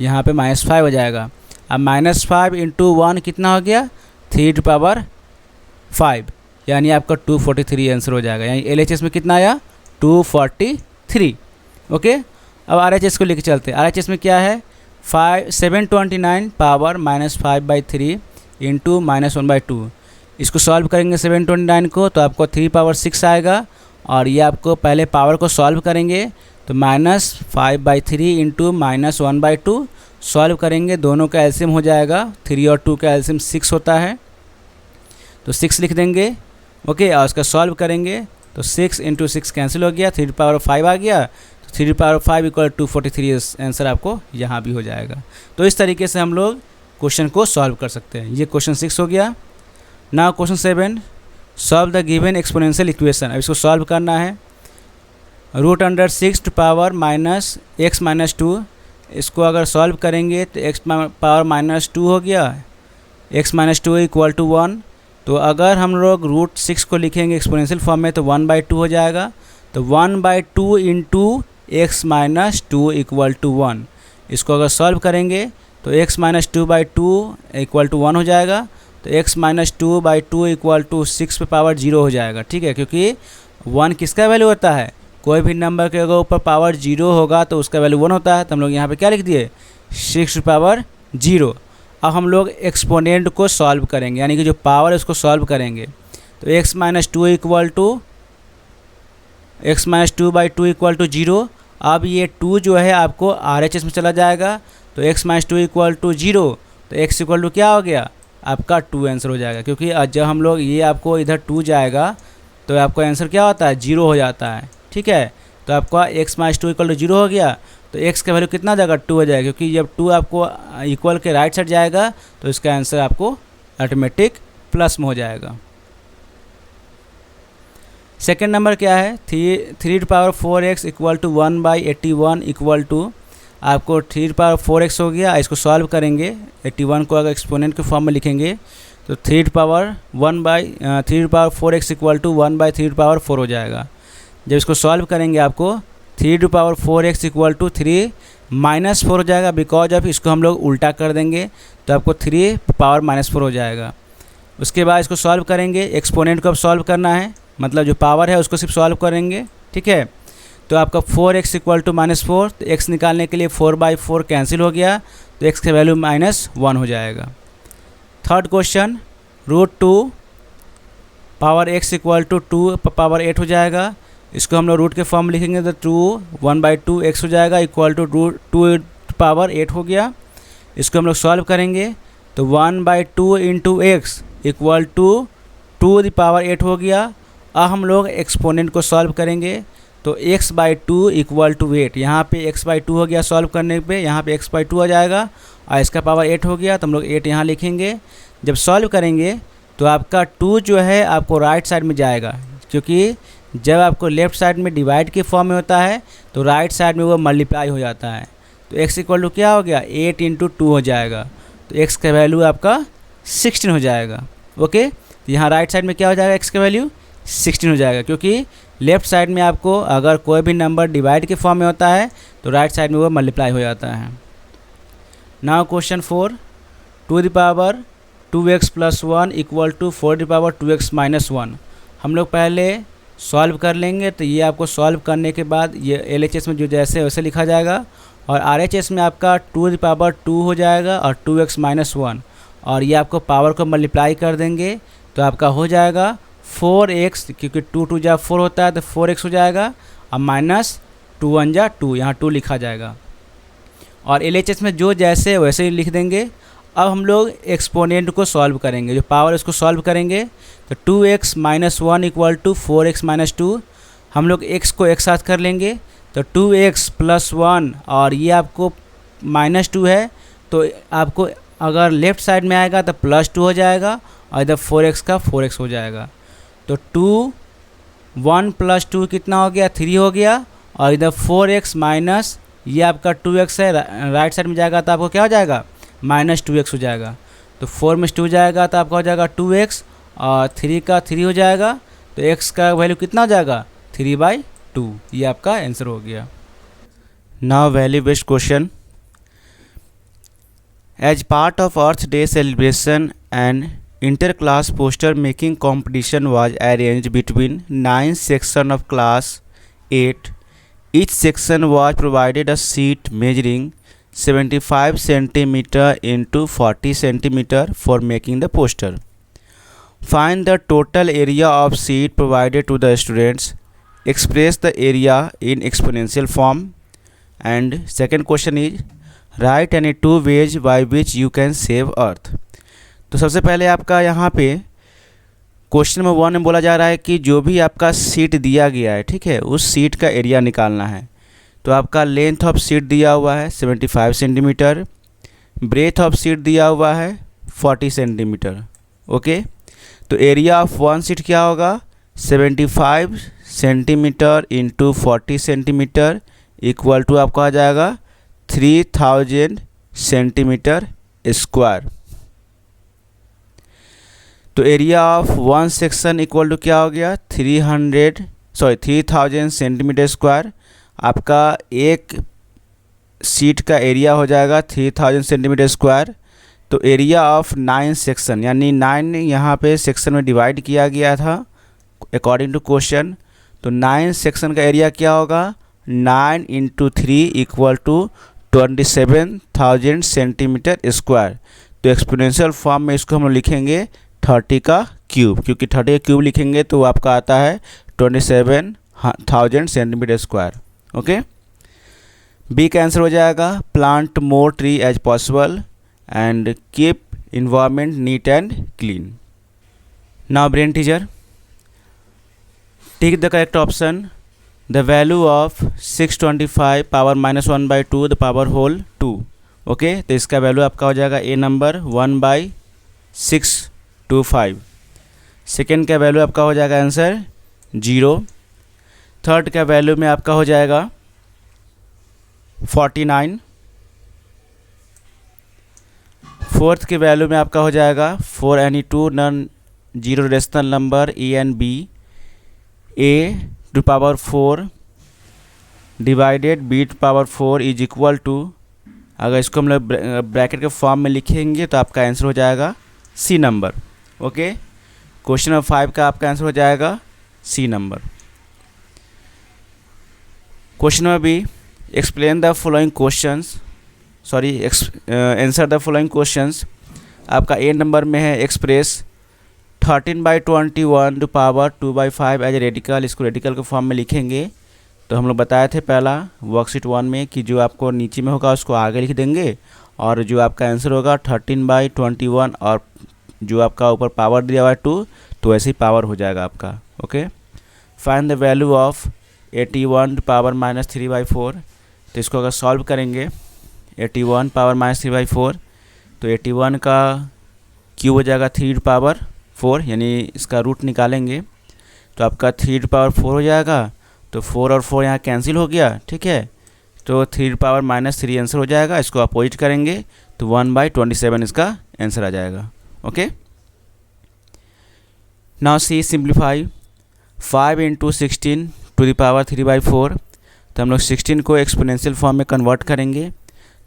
यहाँ पे -5 हो जाएगा। अब -5 × 1 कितना हो गया, 3⁵, यानी आपका 243 आंसर हो जाएगा। यानी एलएचएस में कितना आया, 243। ओके, अब आरएचएस को लेके चलते हैं। आरएचएस में क्या है, 729 पावर -5/3 × -1/2। इसको सॉल्व करेंगे 729 को तो आपको 3⁻6 आएगा। और ये आपको पहले पावर को सॉल्व करेंगे तो -5/3 × -1/2 सॉल्व करेंगे, दोनों का एलसीएम हो जाएगा। 3 और 2 का एलसीएम 6 होता है, तो 6 लिख देंगे। ओके, और उसका सॉल्व करेंगे तो 6 × 6 कैंसिल हो गया, 3⁵ आ गया। तो 3⁵ = 243 आंसर आपको यहाँ भी हो जाएगा। तो इस तरीके से हम लोग क्वेश्चन को सॉल्व कर सकते हैं। ये क्वेश्चन 6 हो गया। Now question 7, solve the given exponential equation. अब इसको सॉल्व करना है। √6 to power -x-2, इसको अगर सॉल्व करेंगे तो x⁻⁻2 हो गया, x-2 = 1। तो अगर हम लोग √6 को लिखेंगे एक्सपोनेंशियल फॉर्म में तो 1/2 हो जाएगा। तो 1/2 × x-2 = 1। इसको अगर सॉल्व करेंगे तो x-2/2 = 1 हो जाएगा। तो x-2/2 = 6 पे पावर 0 हो जाएगा। ठीक है, क्योंकि 1 किसका वैल्यू होता है, कोई भी नंबर के अगर ऊपर पावर 0 होगा तो उसका वैल्यू 1 होता है। तो हम लोग यहाँ पे क्या लिख दिए, 6⁻0। अब हम लोग एक्सपोनेंट को सॉल्व करेंगे, यानी कि जो पावर है उसको सॉल्व करेंगे। तो x-2 = 0। अब ये 2 जो है आपको आरएचएस में चला जाएगा। तो x-2 = 0, तो x = क्या हो गया, आपका 2 आंसर हो जाएगा। क्योंकि जब हम लोग ये आपको इधर 2 जाएगा तो आपका आंसर क्या होता है, 0 हो जाता है। ठीक है, तो आपका x-2 = 0 हो गया। तो x का वैल्यू कितना जाएगा, 2 हो जाएगा। क्योंकि जब 2 आपको इक्वल के राइट साइड जाएगा तो इसका आंसर आपको ऑटोमेटिक प्लस में हो जाएगा। सेकेंड नंबर क्या है, 3⁴x = 1/81 आपको 3⁴x हो गया। इसको सॉल्व करेंगे, 81 को अगर एक्सपोनेंट के फॉर्म में लिखेंगे तो 3⁴x = 1/3⁴ हो जाएगा। जब इसको सॉल्व करेंगे आपको 3⁴x = 3 -4 हो जाएगा। बिकॉज ऑफ इसको हम लोग उल्टा कर देंगे तो आपको 3 पावर -4 हो जाएगा। उसके बाद इसको सॉल्व करेंगे, एक्सपोनेंट को अब सॉल्व करना है, मतलब जो पावर है उसको सिर्फ सॉल्व करेंगे। ठीक है, तो आपका 4x = -4, तो x निकालने के लिए 4/4 कैंसिल हो गया, तो x का वैल्यू -1 हो जाएगा। Third question, √2 power x = 2 power 8 हो जाएगा। इसको हम लोग रूट के फॉर्म में लिखेंगे तो 2 1/2 x हो जाएगा इक्वल टू 2 पावर 8 हो गया। इसको हम लोग सॉल्व करेंगे तो 1/2 × x इक्वल टू 2 पावर 8 हो गया। अब हम लोग एक्सपोनेंट को सॉल्व करेंगे तो x/2 इक्वल टू 8, यहाँ पे x/2 हो गया सॉल्व करने पे, यहाँ पे x/2 आ जाएगा और इसका पावर 8 हो गया तो हम लोग 8 यहाँ लिखेंगे। जब सॉल्व करेंगे तो आपका 2 जो है आपको राइट साइड में जाएगा, क्योंकि जब आपको लेफ़्ट साइड में डिवाइड के फॉर्म में होता है तो राइट साइड में वो मल्टीप्लाई हो जाता है। तो x इक्वल टू क्या हो गया 8 × 2 हो जाएगा, तो x का वैल्यू आपका 16 हो जाएगा। ओके, तो यहाँ राइट साइड में क्या हो जाएगा, x का वैल्यू 16 हो जाएगा, क्योंकि लेफ़्ट साइड में आपको अगर कोई भी नंबर डिवाइड के फॉर्म में होता है तो राइट साइड में वो मल्टीप्लाई हो जाता है। Now question 4, 2 × 2x + 1 equal to 4 × 2x - 1। हम लोग पहले सॉल्व कर लेंगे। तो ये आपको सॉल्व करने के बाद ये LHS में जो जैसे वैसे लिखा जाएगा, और RHS में आपका 2 हो जाएगा और 2x - 1, और ये आपको पावर को मल्टीप्लाई कर देंगे तो आपका हो जाएगा 4x, क्योंकि 2 2 जा 4 होता है तो 4x हो जाएगा, और -2 1 जा 2, यहाँ 2 लिखा जाएगा। और LHS में जो जैसे वैसे ही लिख देंगे। अब हम लोग एक्सपोनेंट को सॉल्व करेंगे, जो पावर उसको सॉल्व करेंगे। तो 2x - 1 = 4x - 2, हम लोग x को एक साथ कर लेंगे। तो 2x + 1, और ये आपको -2 है तो आपको अगर लेफ़्ट साइड में आएगा तो +2 हो जाएगा, और इधर 4x का 4x हो जाएगा। तो 1 + 2 कितना हो गया, 3 हो गया, और इधर 4x माइनस ये आपका 2x है, राइट साइड में जाएगा तो आपको क्या हो जाएगा, -2x हो जाएगा। तो 4 में 2 जाएगा तो आपका हो जाएगा 2x, और 3 का 3 हो जाएगा, तो x का वैल्यू कितना हो जाएगा, 3/2। ये आपका आंसर हो गया। Now value based question. As part of Earth Day celebration and interclass poster making competition was arranged between 9 sections of class 8. Each section was provided a sheet measuring 75 cm into 40 cm for making the poster. Find the total area of sheet provided to the students. Express the area in exponential form. And second question is, write any 2 ways by which you can save earth. तो सबसे पहले आपका यहाँ पे question number 1 में बोला जा रहा है कि जो भी आपका सीट दिया गया है, ठीक है, उस सीट का एरिया निकालना है। तो आपका लेंथ ऑफ सीट दिया हुआ है 75 सेंटीमीटर, ब्रेथ ऑफ सीट दिया हुआ है 40 सेंटीमीटर। ओके, तो एरिया ऑफ वन सीट क्या होगा, 75 centimetre into 40 centimetre equal to आपका आ जाएगा 3000 सेंटीमीटर स्क्वायर। तो area of one section equal to क्या हो गया, 3000 सेंटीमीटर स्क्वायर। आपका एक सीट का एरिया हो जाएगा 3000 सेंटीमीटर स्क्वायर। तो एरिया ऑफ 9 सेक्शन, यानी 9 यहाँ पे सेक्शन में डिवाइड किया गया था अकॉर्डिंग टू क्वेश्चन। तो 9 सेक्शन का एरिया क्या होगा, 9 × 3 इक्वल टू 27,000 सेंटीमीटर स्क्वायर। तो एक्सपोनेंशियल फॉर्म में इसको हम लोग लिखेंगे 30 का क्यूब, क्योंकि 30 का क्यूब लिखेंगे तो आपका आता है 27,000 सेंटीमीटर स्क्वायर। ओके, बी का आंसर हो जाएगा plant more tree as possible and keep environment neat and clean. Now brain teaser, tick the correct option. The value of 625 power -1/2 the power whole 2। Okay, तो इसका value आपका हो जाएगा A number 1/625। Second का value आपका हो जाएगा answer 0। Third का वैल्यू में आपका हो जाएगा 49। फोर्थ के वैल्यू में आपका हो जाएगा 4 any 2 non zero rational number A and B, a⁴ divided b⁴ is equal to, अगर इसको हम लोग ब्रैकेट के फॉर्म में लिखेंगे तो आपका आंसर हो जाएगा C number. Okay, question number 5 का आपका आंसर हो जाएगा C number. Question number B, explain the following questions, answer the following questions. आपका ए नंबर में है express 13/21 to power 2/5 as a radical. इसको रेडिकल के फॉर्म में लिखेंगे तो हम लोग बताए थे पहला वर्कशीट 1 में कि जो आपको नीचे में होगा उसको आगे लिख देंगे, और जो आपका आंसर होगा 13/21, और जो आपका ऊपर पावर दिया हुआ है 2, तो ऐसे ही पावर हो जाएगा आपका। Okay, find the value of 81 power -3/4। तो इसको अगर सॉल्व करेंगे 81 पावर -3/4, तो 81 का क्यूब हो जाएगा 3⁴, यानी इसका रूट निकालेंगे तो आपका 3⁴ हो जाएगा। तो 4 और 4 यहाँ कैंसिल हो गया, ठीक है, तो 3⁻³ आंसर हो जाएगा। इसको अपोजिट करेंगे तो 1/27 इसका आंसर आ जाएगा। Okay, now C simplify 5 × 16 to the power 3/4। तो हम लोग 16 को एक्सपोनेंशियल फॉर्म में कन्वर्ट करेंगे।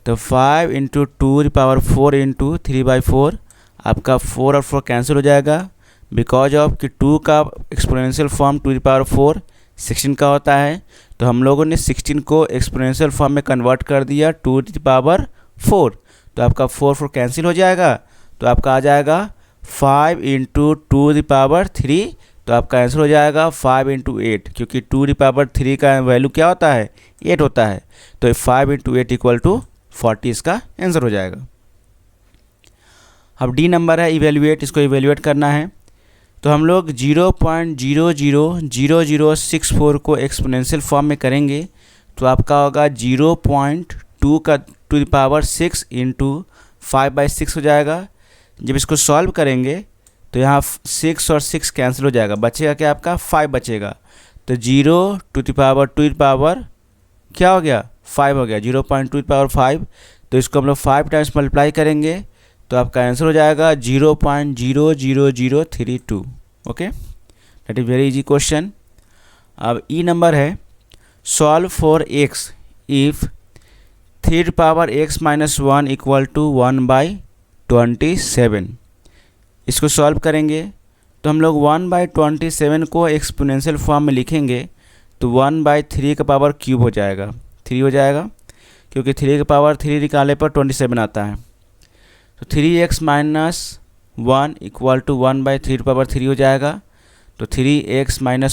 तो 5 × 2⁴ × 3/4, आपका 4 और 4 कैंसिल हो जाएगा, बिकॉज ऑफ कि 2 का एक्सपोनेंशियल फॉर्म 2⁴ 16 का होता है, तो हम लोगों ने 16 को एक्सपोनेंशियल फॉर्म में कन्वर्ट कर दिया 2⁴। तो आपका 4 कैंसिल हो जाएगा, तो आपका आ जाएगा 5 × 2⁵। तो आपका आंसर हो जाएगा 5 × 8, क्योंकि 2⁵ का वैल्यू क्या होता है, 8 होता है। तो 5 × 8 = 40 इसका आंसर हो जाएगा। अब डी नंबर है इवेल्युएट, इसको इवेल्युएट करना है। तो हम लोग 0.000064 को एक्सपोनेंशियल फॉर्म में करेंगे, तो आपका होगा 0.2 का (6) × 5/6 हो जाएगा। जब इसको सॉल्व करेंगे तो यहाँ 6 और 6 कैंसिल हो जाएगा, बचेगा क्या आपका 5 बचेगा। तो 0 क्या हो गया 5 हो गया, 0.2⁵। तो इसको हम लोग 5 टाइम्स मल्टीप्लाई करेंगे, तो आपका आंसर हो जाएगा 0.00032। Okay, that is very easy question. अब ई नंबर है solve for x if 3⁵x - 1 = 1/27। इसको सॉल्व करेंगे तो हम लोग 1/27 को एक्सपोनेंशियल फॉर्म में लिखेंगे, तो 1/3 का पावर क्यूब हो जाएगा, 3 हो जाएगा, क्योंकि 3 का पावर 3 निकालने पर 27 आता है। तो 3x - 1 = 1/3 हो जाएगा। तो 3x - 1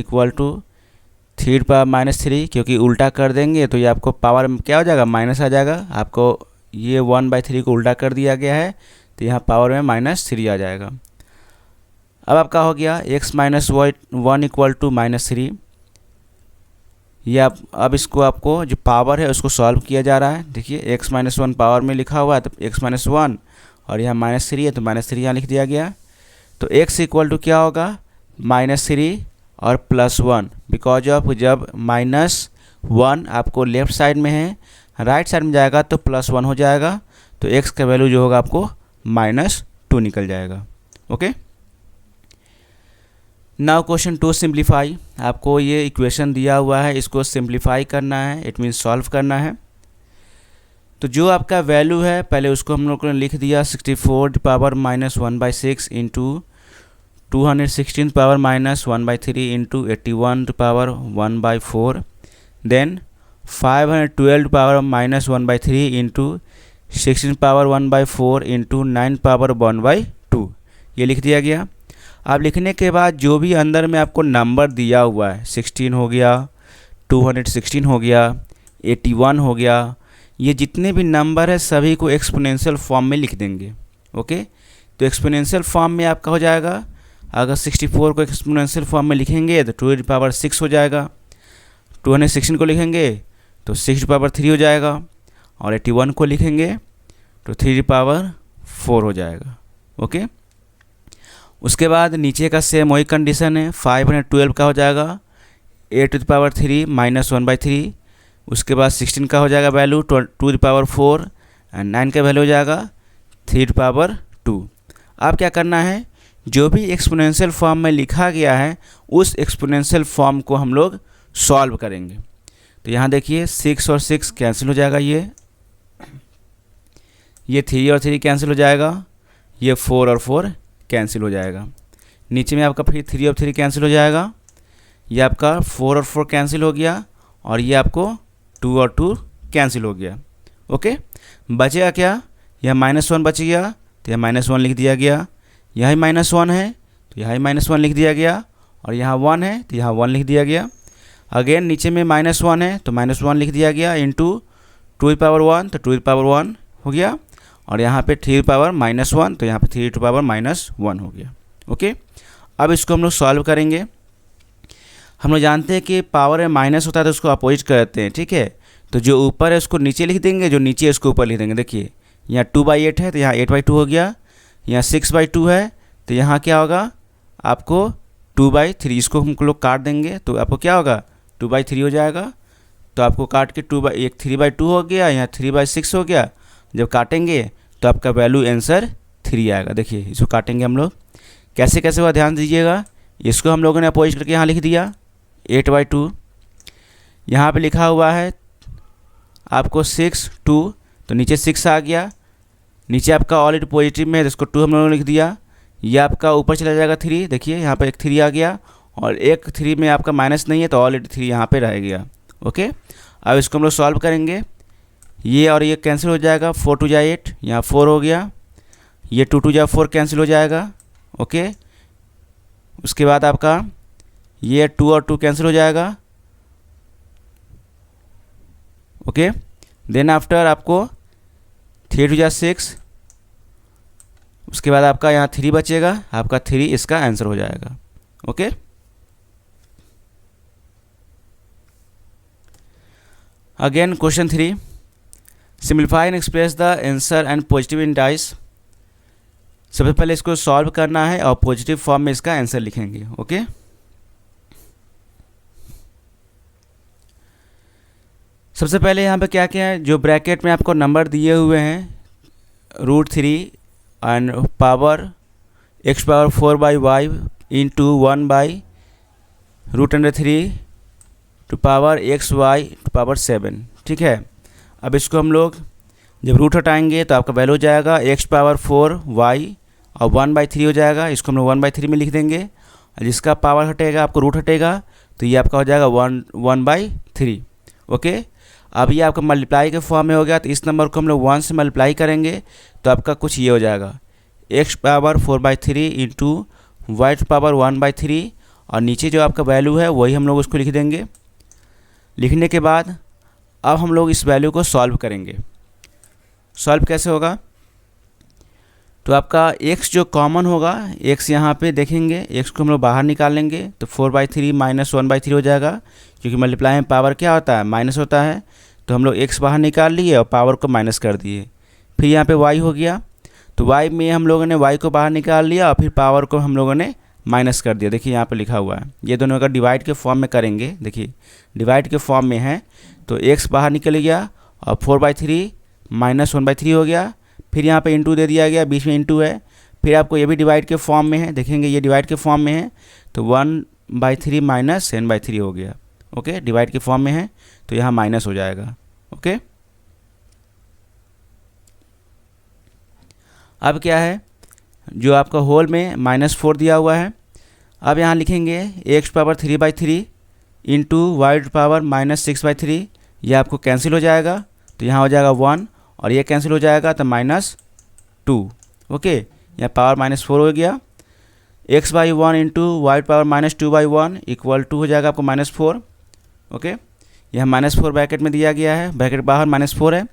= 3⁻³ क्योंकि उल्टा कर देंगे तो ये आपको पावर में क्या हो जाएगा, माइनस आ जाएगा। आपको ये 1/3 को उल्टा कर दिया गया है, तो यहाँ पावर में -3 आ जाएगा। अब आपका हो गया x - 1 = -3। ये अब इसको आपको जो पावर है उसको सॉल्व किया जा रहा है। देखिए x - 1 पावर में लिखा हुआ है, तो x - 1 और यहाँ -3 है, तो -3 यहाँ लिख दिया गया। तो x = क्या होगा, -3 और +1, बिकॉज ऑफ जब -1 आपको लेफ्ट साइड में है, राइट साइड में जाएगा तो +1 हो जाएगा। तो x का वैल्यू जो होगा आपको -2 निकल जाएगा। Okay, now question 2 simplify. आपको ये इक्वेशन दिया हुआ है, इसको सिंप्लीफाई करना है, इट मीन्स सॉल्व करना है। तो जो आपका वैल्यू है पहले उसको हम लोग ने लिख दिया 64 power -1/6 × 216 power -1/3 × 81 power 1/4, then 512 power -1/3 × 16 power 1/4 × 9 power 1/2, ये लिख दिया गया। अब लिखने के बाद जो भी अंदर में आपको नंबर दिया हुआ है, 16 हो गया, 216 हो गया, 81 हो गया, ये जितने भी नंबर है सभी को एक्सपोनेंशियल फॉर्म में लिख देंगे। ओके, तो एक्सपोनेंशियल फॉर्म में आपका हो जाएगा, अगर 64 को एक्सपोनेंशियल फॉर्म में लिखेंगे तो 2⁶ हो जाएगा, 216 को लिखेंगे तो 6⁵ हो जाएगा, और 81 को लिखेंगे तो 3⁴ हो जाएगा। ओके, उसके बाद नीचे का सेम वही कंडीशन है, 512 का हो जाएगा 8⁻³ -1/3, उसके बाद 16 का हो जाएगा वैल्यू 2⁴, एंड 9 का वैल्यू हो जाएगा 3⁻²। अब क्या करना है, जो भी एक्सपोनेंशियल फॉर्म में लिखा गया है उस एक्सपोनेंशियल फॉर्म को हम लोग सॉल्व करेंगे। तो यहाँ देखिए 6 और 6 कैंसिल हो जाएगा, ये 3 और 3 कैंसिल हो जाएगा, ये 4 और 4 कैंसिल हो जाएगा। नीचे में आपका फिर 3 और 3 कैंसिल हो जाएगा, ये आपका 4 और 4 कैंसिल हो गया, और ये आपको 2 और 2 कैंसिल हो गया। ओके, बचेगा क्या, यह -1 बच गया, तो यह -1 लिख दिया गया, यहाँ -1 है तो यहाँ -1 लिख दिया गया, और यहाँ 1 है तो यहाँ 1 लिख दिया गया। अगेन नीचे में -1 है तो -1 लिख दिया गया, इंटू 2⁻1 तो 2⁻1 हो गया, और यहाँ पे 3⁻1 तो यहाँ पे 3⁻1 हो गया। ओके, अब इसको हम लोग सॉल्व करेंगे। हम लोग जानते हैं कि पावर में माइनस होता है तो उसको अपोजिट करते हैं, ठीक है। तो जो ऊपर है उसको नीचे लिख देंगे, जो नीचे है उसको ऊपर लिख देंगे। देखिए यहाँ 2/8 है तो यहाँ 8/2 हो गया, यहाँ 6/2 है तो यहाँ क्या होगा आपको 2/3, इसको हम लोग काट देंगे तो आपको क्या होगा 2/3 हो जाएगा। तो आपको काट के 3/2 हो गया, यहाँ 3/6 हो गया। जब काटेंगे तो आपका वैल्यू आंसर 3 आएगा। देखिए इसको काटेंगे हम लोग, कैसे कैसे हुआ ध्यान दीजिएगा। इसको हम लोगों ने अपोजिट करके यहाँ लिख दिया 8/2, यहाँ पे लिखा हुआ है आपको 6 2 तो नीचे 6 आ गया, नीचे आपका ऑलरेडी पॉजिटिव में है तो इसको 2 हम लोगों ने लिख दिया, ये आपका ऊपर चला जाएगा 3, देखिए यहाँ पर एक 3 आ गया, और एक 3 में आपका माइनस नहीं है तो ऑलरेडी 3 यहाँ पे रह गया। ओके, अब इसको हम लोग सॉल्व करेंगे। ये और ये कैंसिल हो जाएगा, 4 2 जा 8, यहाँ 4 हो गया, ये 2 2 जा 4 कैंसिल हो जाएगा। ओके, उसके बाद आपका ये 2 और 2 कैंसिल हो जाएगा। ओके, देन आफ्टर आपको 3 2 जा 6, उसके बाद आपका यहाँ 3 बचेगा, आपका 3 इसका आंसर हो जाएगा। Okay, again question 3, simplify and express the answer and positive in dice. सबसे पहले इसको सॉल्व करना है और पॉजिटिव फॉर्म में इसका आंसर लिखेंगे। ओके, सबसे पहले यहाँ पे क्या क्या है, जो ब्रैकेट में आपको नंबर दिए हुए हैं √3 and power x⁴/y into 1/√3 to power xy⁴, ठीक है। अब इसको हम लोग जब रूट हटाएंगे तो आपका वैल्यू हो जाएगा x⁴y और 1/3 हो जाएगा, इसको हम लोग 1/3 में लिख देंगे, और जिसका पावर हटेगा आपको रूट हटेगा तो ये आपका हो जाएगा 1/3। ओके, अब ये आपका मल्टीप्लाई के फॉर्म में हो गया, तो इस नंबर को हम लोग 1 से मल्टीप्लाई करेंगे तो आपका कुछ ये हो जाएगा x⁴3 इंटू y⁴1/3, और नीचे जो आपका वैल्यू है वही हम लोग उसको लिख देंगे। लिखने के बाद अब हम लोग इस वैल्यू को सॉल्व करेंगे। सॉल्व कैसे होगा, तो आपका x जो कॉमन होगा, x यहाँ पे देखेंगे, x को हम लोग बाहर निकाल लेंगे तो 4/3 माइनस 1/3 हो जाएगा, क्योंकि मल्टीप्लाई में पावर क्या होता है, माइनस होता है, तो हम लोग x बाहर निकाल लिए और पावर को माइनस कर दिए। फिर यहाँ पे y हो गया, तो y में हम लोगों ने y को बाहर निकाल लिया और फिर पावर को हम लोगों ने माइनस कर दिया। देखिए यहाँ पे लिखा हुआ है, ये दोनों का डिवाइड के फॉर्म में करेंगे, देखिए डिवाइड के फॉर्म में है, तो x बाहर निकल गया और 4/3 माइनस 1/3 हो गया, फिर यहाँ पे इंटू दे दिया गया, बीच में इंटू है, फिर आपको ये भी डिवाइड के फॉर्म में है, देखेंगे ये डिवाइड के फॉर्म में है, तो 1/3 माइनस n/3 हो गया। ओके, डिवाइड के फॉर्म में है तो यहाँ माइनस हो जाएगा। ओके, अब क्या है, जो आपका होल में -4 दिया हुआ है, अब यहाँ लिखेंगे x⁴3/3 इंटू y⁻−6/3, ये आपको कैंसिल हो जाएगा, तो यहाँ हो जाएगा 1 और ये कैंसिल हो जाएगा तो -2। ओके, यहाँ पावर -4 हो गया, x/1 into y⁻−2/1 equal to हो जाएगा आपको -4। ओके, यहाँ -4 ब्रैकेट में दिया गया है, ब्रैकेट बाहर -4 है।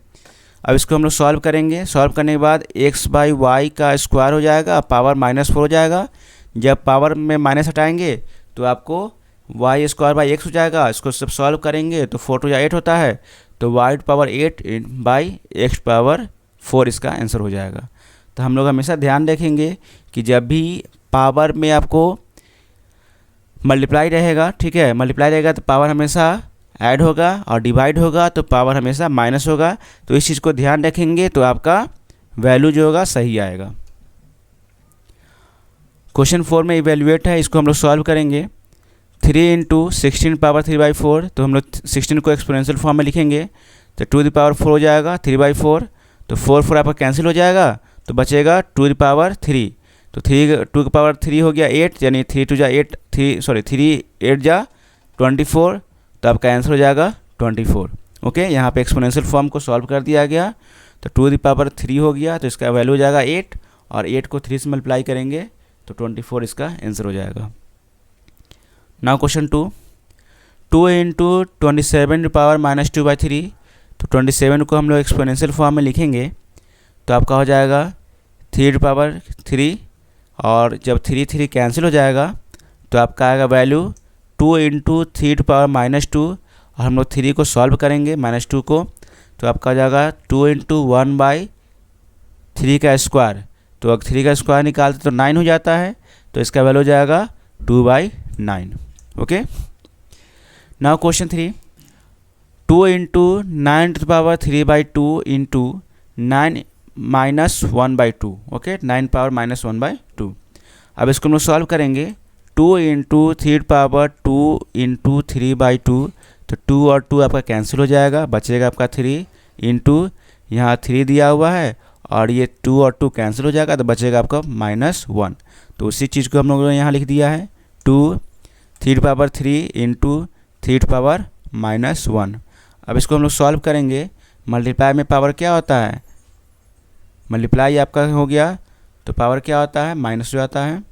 अब इसको हम लोग सॉल्व करेंगे, सॉल्व करने के बाद x/y का स्क्वायर हो जाएगा, पावर -4 हो जाएगा। जब पावर में माइनस हटाएंगे तो आपको y² x हो जाएगा। इसको सब सॉल्व करेंगे तो 4 2 8 होता है, तो y⁴ इसका आंसर हो जाएगा। तो हम लोग हमेशा ध्यान रखेंगे कि जब भी पावर में आपको मल्टीप्लाई रहेगा, ठीक है, मल्टीप्लाई रहेगा तो पावर हमेशा ऐड होगा, और डिवाइड होगा तो पावर हमेशा माइनस होगा। तो इस चीज़ को ध्यान रखेंगे तो आपका वैल्यू जो होगा सही आएगा। क्वेश्चन 4 में इवेल्युएट है, इसको हम लोग सॉल्व करेंगे। 3 इंटू 16 पावर 3/4, तो हम लोग 16 को एक्सपोनेंशियल फॉर्म में लिखेंगे, तो 2⁴ हो जाएगा 3/4, तो 4 आपका कैंसिल हो जाएगा, तो बचेगा 2⁵, तो 2⁵ हो गया 8, यानी 3 2 जा 8, 3 8 जा 24, तो आपका आंसर हो जाएगा 24। ओके, यहाँ पे एक्सपोनेंशियल फॉर्म को सॉल्व कर दिया गया, तो 2⁵ हो गया, तो इसका वैल्यू हो जाएगा 8, और 8 को 3 से मल्टीप्लाई करेंगे तो 24 इसका आंसर हो जाएगा। नाउ क्वेश्चन 2 इंटू 27⁻²/3, तो 27 को हम लोग एक्सपोनेंशियल फॉर्म में लिखेंगे तो आपका हो जाएगा 3⁵, और जब 3 कैंसिल हो जाएगा तो आपका आएगा वैल्यू 2 इंटू 3⁻², और हम लोग 3 को सॉल्व करेंगे -2 को, तो आपका हो जाएगा 2 इंटू 1/3 का स्क्वायर, तो अगर 3 का स्क्वायर निकालते तो 9 हो जाता है, तो इसका वैल्यू हो जाएगा 2/9। Okay, now question 3, 2 into 9⁻³ into 9 -1/2। Okay, 9 power -1/2। अब इसको हम लोग सॉल्व करेंगे, 2 इंटू 3⁻² इंटू 3/2, तो 2 और 2 आपका कैंसिल हो जाएगा, बचेगा आपका 3 इंटू यहाँ 3 दिया हुआ है और ये 2 और 2 कैंसिल हो जाएगा तो बचेगा आपका -1। तो उसी चीज़ को हम लोगों ने यहाँ लिख दिया है 2 3 इंटू 3 अब इसको हम लोग सॉल्व करेंगे। मल्टीप्लाई में पावर क्या होता है, मल्टीप्लाई आपका हो गया तो पावर क्या होता है, माइनस हो जाता है,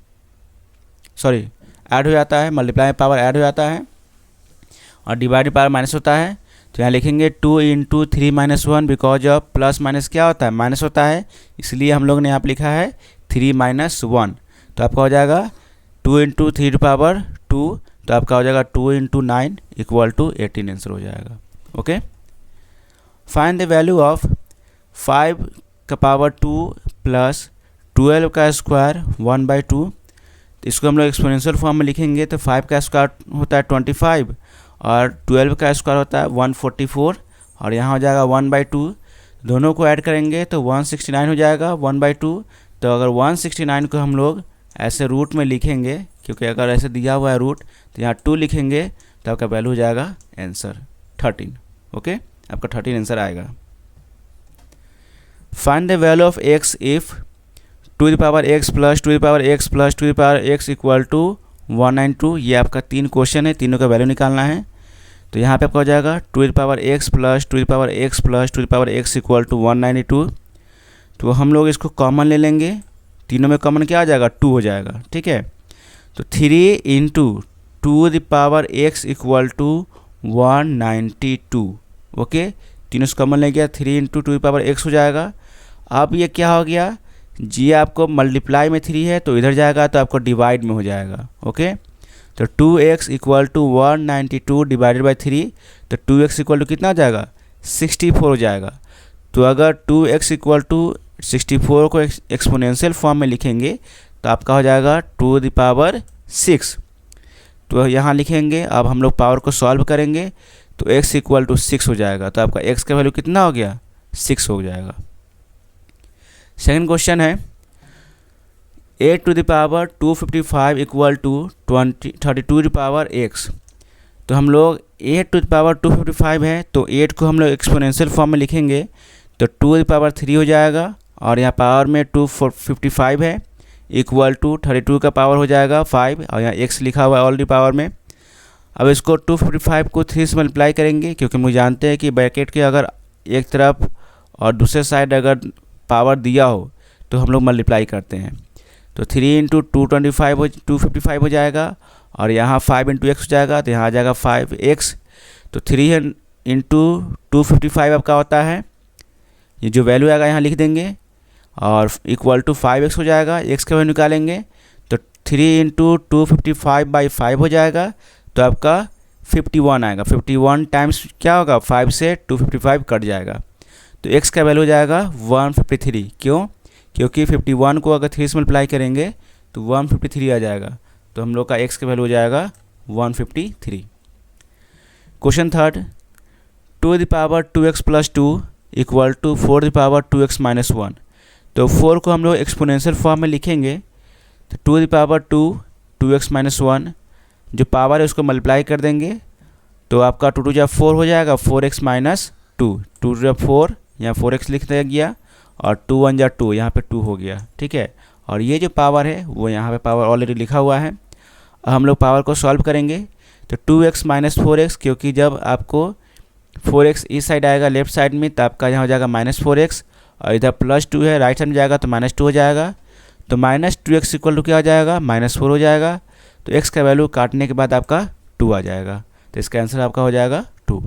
सॉरी ऐड हो जाता है। मल्टीप्लाई में पावर ऐड हो जाता है और डिवाइड पावर माइनस होता है। तो यहाँ लिखेंगे 2 into 3 - 1 because of plus minus क्या होता है, माइनस होता है, इसलिए हम लोग ने यहाँ पर लिखा है 3 - 1। तो आपका हो जाएगा 2 इंटू 3 तो आपका हो जाएगा 2 इंटू 9 = 18 आंसर हो जाएगा। Okay, find the value of 5 का पावर 2 प्लस 12 का स्क्वायर 1/2। तो इसको हम लोग एक्सपोनेंशियल फॉर्म में लिखेंगे तो 5 का स्क्वायर होता है 25 और 12 का स्क्वायर होता है 144 और यहाँ हो जाएगा 1/2। दोनों को ऐड करेंगे तो 169 हो जाएगा 1/2। तो अगर 169 को हम लोग ऐसे रूट में लिखेंगे, क्योंकि अगर ऐसे दिया हुआ है रूट तो यहाँ 2 लिखेंगे तो आपका वैल्यू हो जाएगा आंसर 13। ओके, आपका 13 आंसर आएगा। Find the value of x if 2 + x plus 2 + x plus 2 + x = 192। ये आपका 3 क्वेश्चन है, तीनों का वैल्यू निकालना है। तो यहाँ पे आपका हो जाएगा 2 + x plus 2 + x plus 2 + x = 192। तो हम लोग इसको कॉमन ले लेंगे, तीनों में कॉमन क्या आ जाएगा, 2 हो जाएगा। ठीक है, तो 3 इंटू 2 ^ x = 192। ओके, तीनों से कॉमन ले गया, 3 इंटू 2 ^ x हो जाएगा। अब ये क्या हो गया, जी आपको मल्टीप्लाई में 3 है तो इधर जाएगा तो आपको डिवाइड में हो जाएगा। ओके, तो 2x = 192 डिवाइडेड बाई 3, तो 2x = कितना हो जाएगा, 64 हो जाएगा। तो अगर 2x = 64 को एक्सपोनेंशियल फॉर्म में लिखेंगे तो आपका हो जाएगा 2 ^ 6। तो यहाँ लिखेंगे, अब हम लोग पावर को सॉल्व करेंगे तो x = 6 हो जाएगा। तो आपका x का वैल्यू कितना हो गया, 6 हो जाएगा। सेकंड क्वेश्चन है 8 ^ 255 = 32 x। तो हम लोग 8 ^ 255 है तो 8 को हम लोग एक्सपोनेंशियल फॉर्म में लिखेंगे तो 2 ^ 3 हो जाएगा और यहाँ पावर में 255 है इक्वल टू 32 का पावर हो जाएगा 5 और यहाँ x लिखा हुआ है ऑलरेडी पावर में। अब इसको 255 को 3 से मल्टीप्लाई करेंगे, क्योंकि मुझे जानते हैं कि ब्रैकेट के अगर एक तरफ और दूसरे साइड अगर पावर दिया हो तो हम लोग मल्टीप्लाई करते हैं। तो 3 इंटू 255 हो जाएगा और यहाँ 5 इंटू x हो जाएगा तो यहाँ आ जाएगा 5x। तो 3 इंटू 255 आपका होता है, ये जो वैल्यू आएगा यहाँ लिख देंगे और इक्वल टू 5x हो जाएगा। x का वैल्यू निकालेंगे तो 3 इंटू 255/5 हो जाएगा तो आपका 51 आएगा। 51 टाइम्स क्या होगा, 5 से 255 कट जाएगा तो x का वैल्यू हो जाएगा 153। क्यों, क्योंकि 51 को अगर 3 से मल्टीप्लाई करेंगे तो 153 आ जाएगा। तो हम लोग का x का वैल्यू हो जाएगा 153। Question third 2 ^ 2x + 2 = 4 ^ 2x - 1। तो 4 को हम लोग एक्सपोनेंशियल फॉर्म में लिखेंगे तो 2 ^ 2x - 1 जो पावर है उसको मल्टीप्लाई कर देंगे तो आपका 2 × 4 हो जाएगा 4x - 2। 2 × 4 यहाँ 4x लिख दिया गया और 2 × 1 = 2, यहाँ पे 2 हो गया। ठीक है, और ये जो पावर है वो यहाँ पे पावर ऑलरेडी लिखा हुआ है। हम लोग पावर को सॉल्व करेंगे तो 2x - 4x, क्योंकि जब आपको 4x इस साइड आएगा लेफ्ट साइड में तो आपका यहाँ हो जाएगा -4x और इधर +2 है राइट साइड में जाएगा तो -2 हो जाएगा। तो -2x = क्या हो जाएगा, -4 हो जाएगा। तो x का वैल्यू काटने के बाद आपका 2 आ जाएगा। तो इसका आंसर आपका हो जाएगा 2।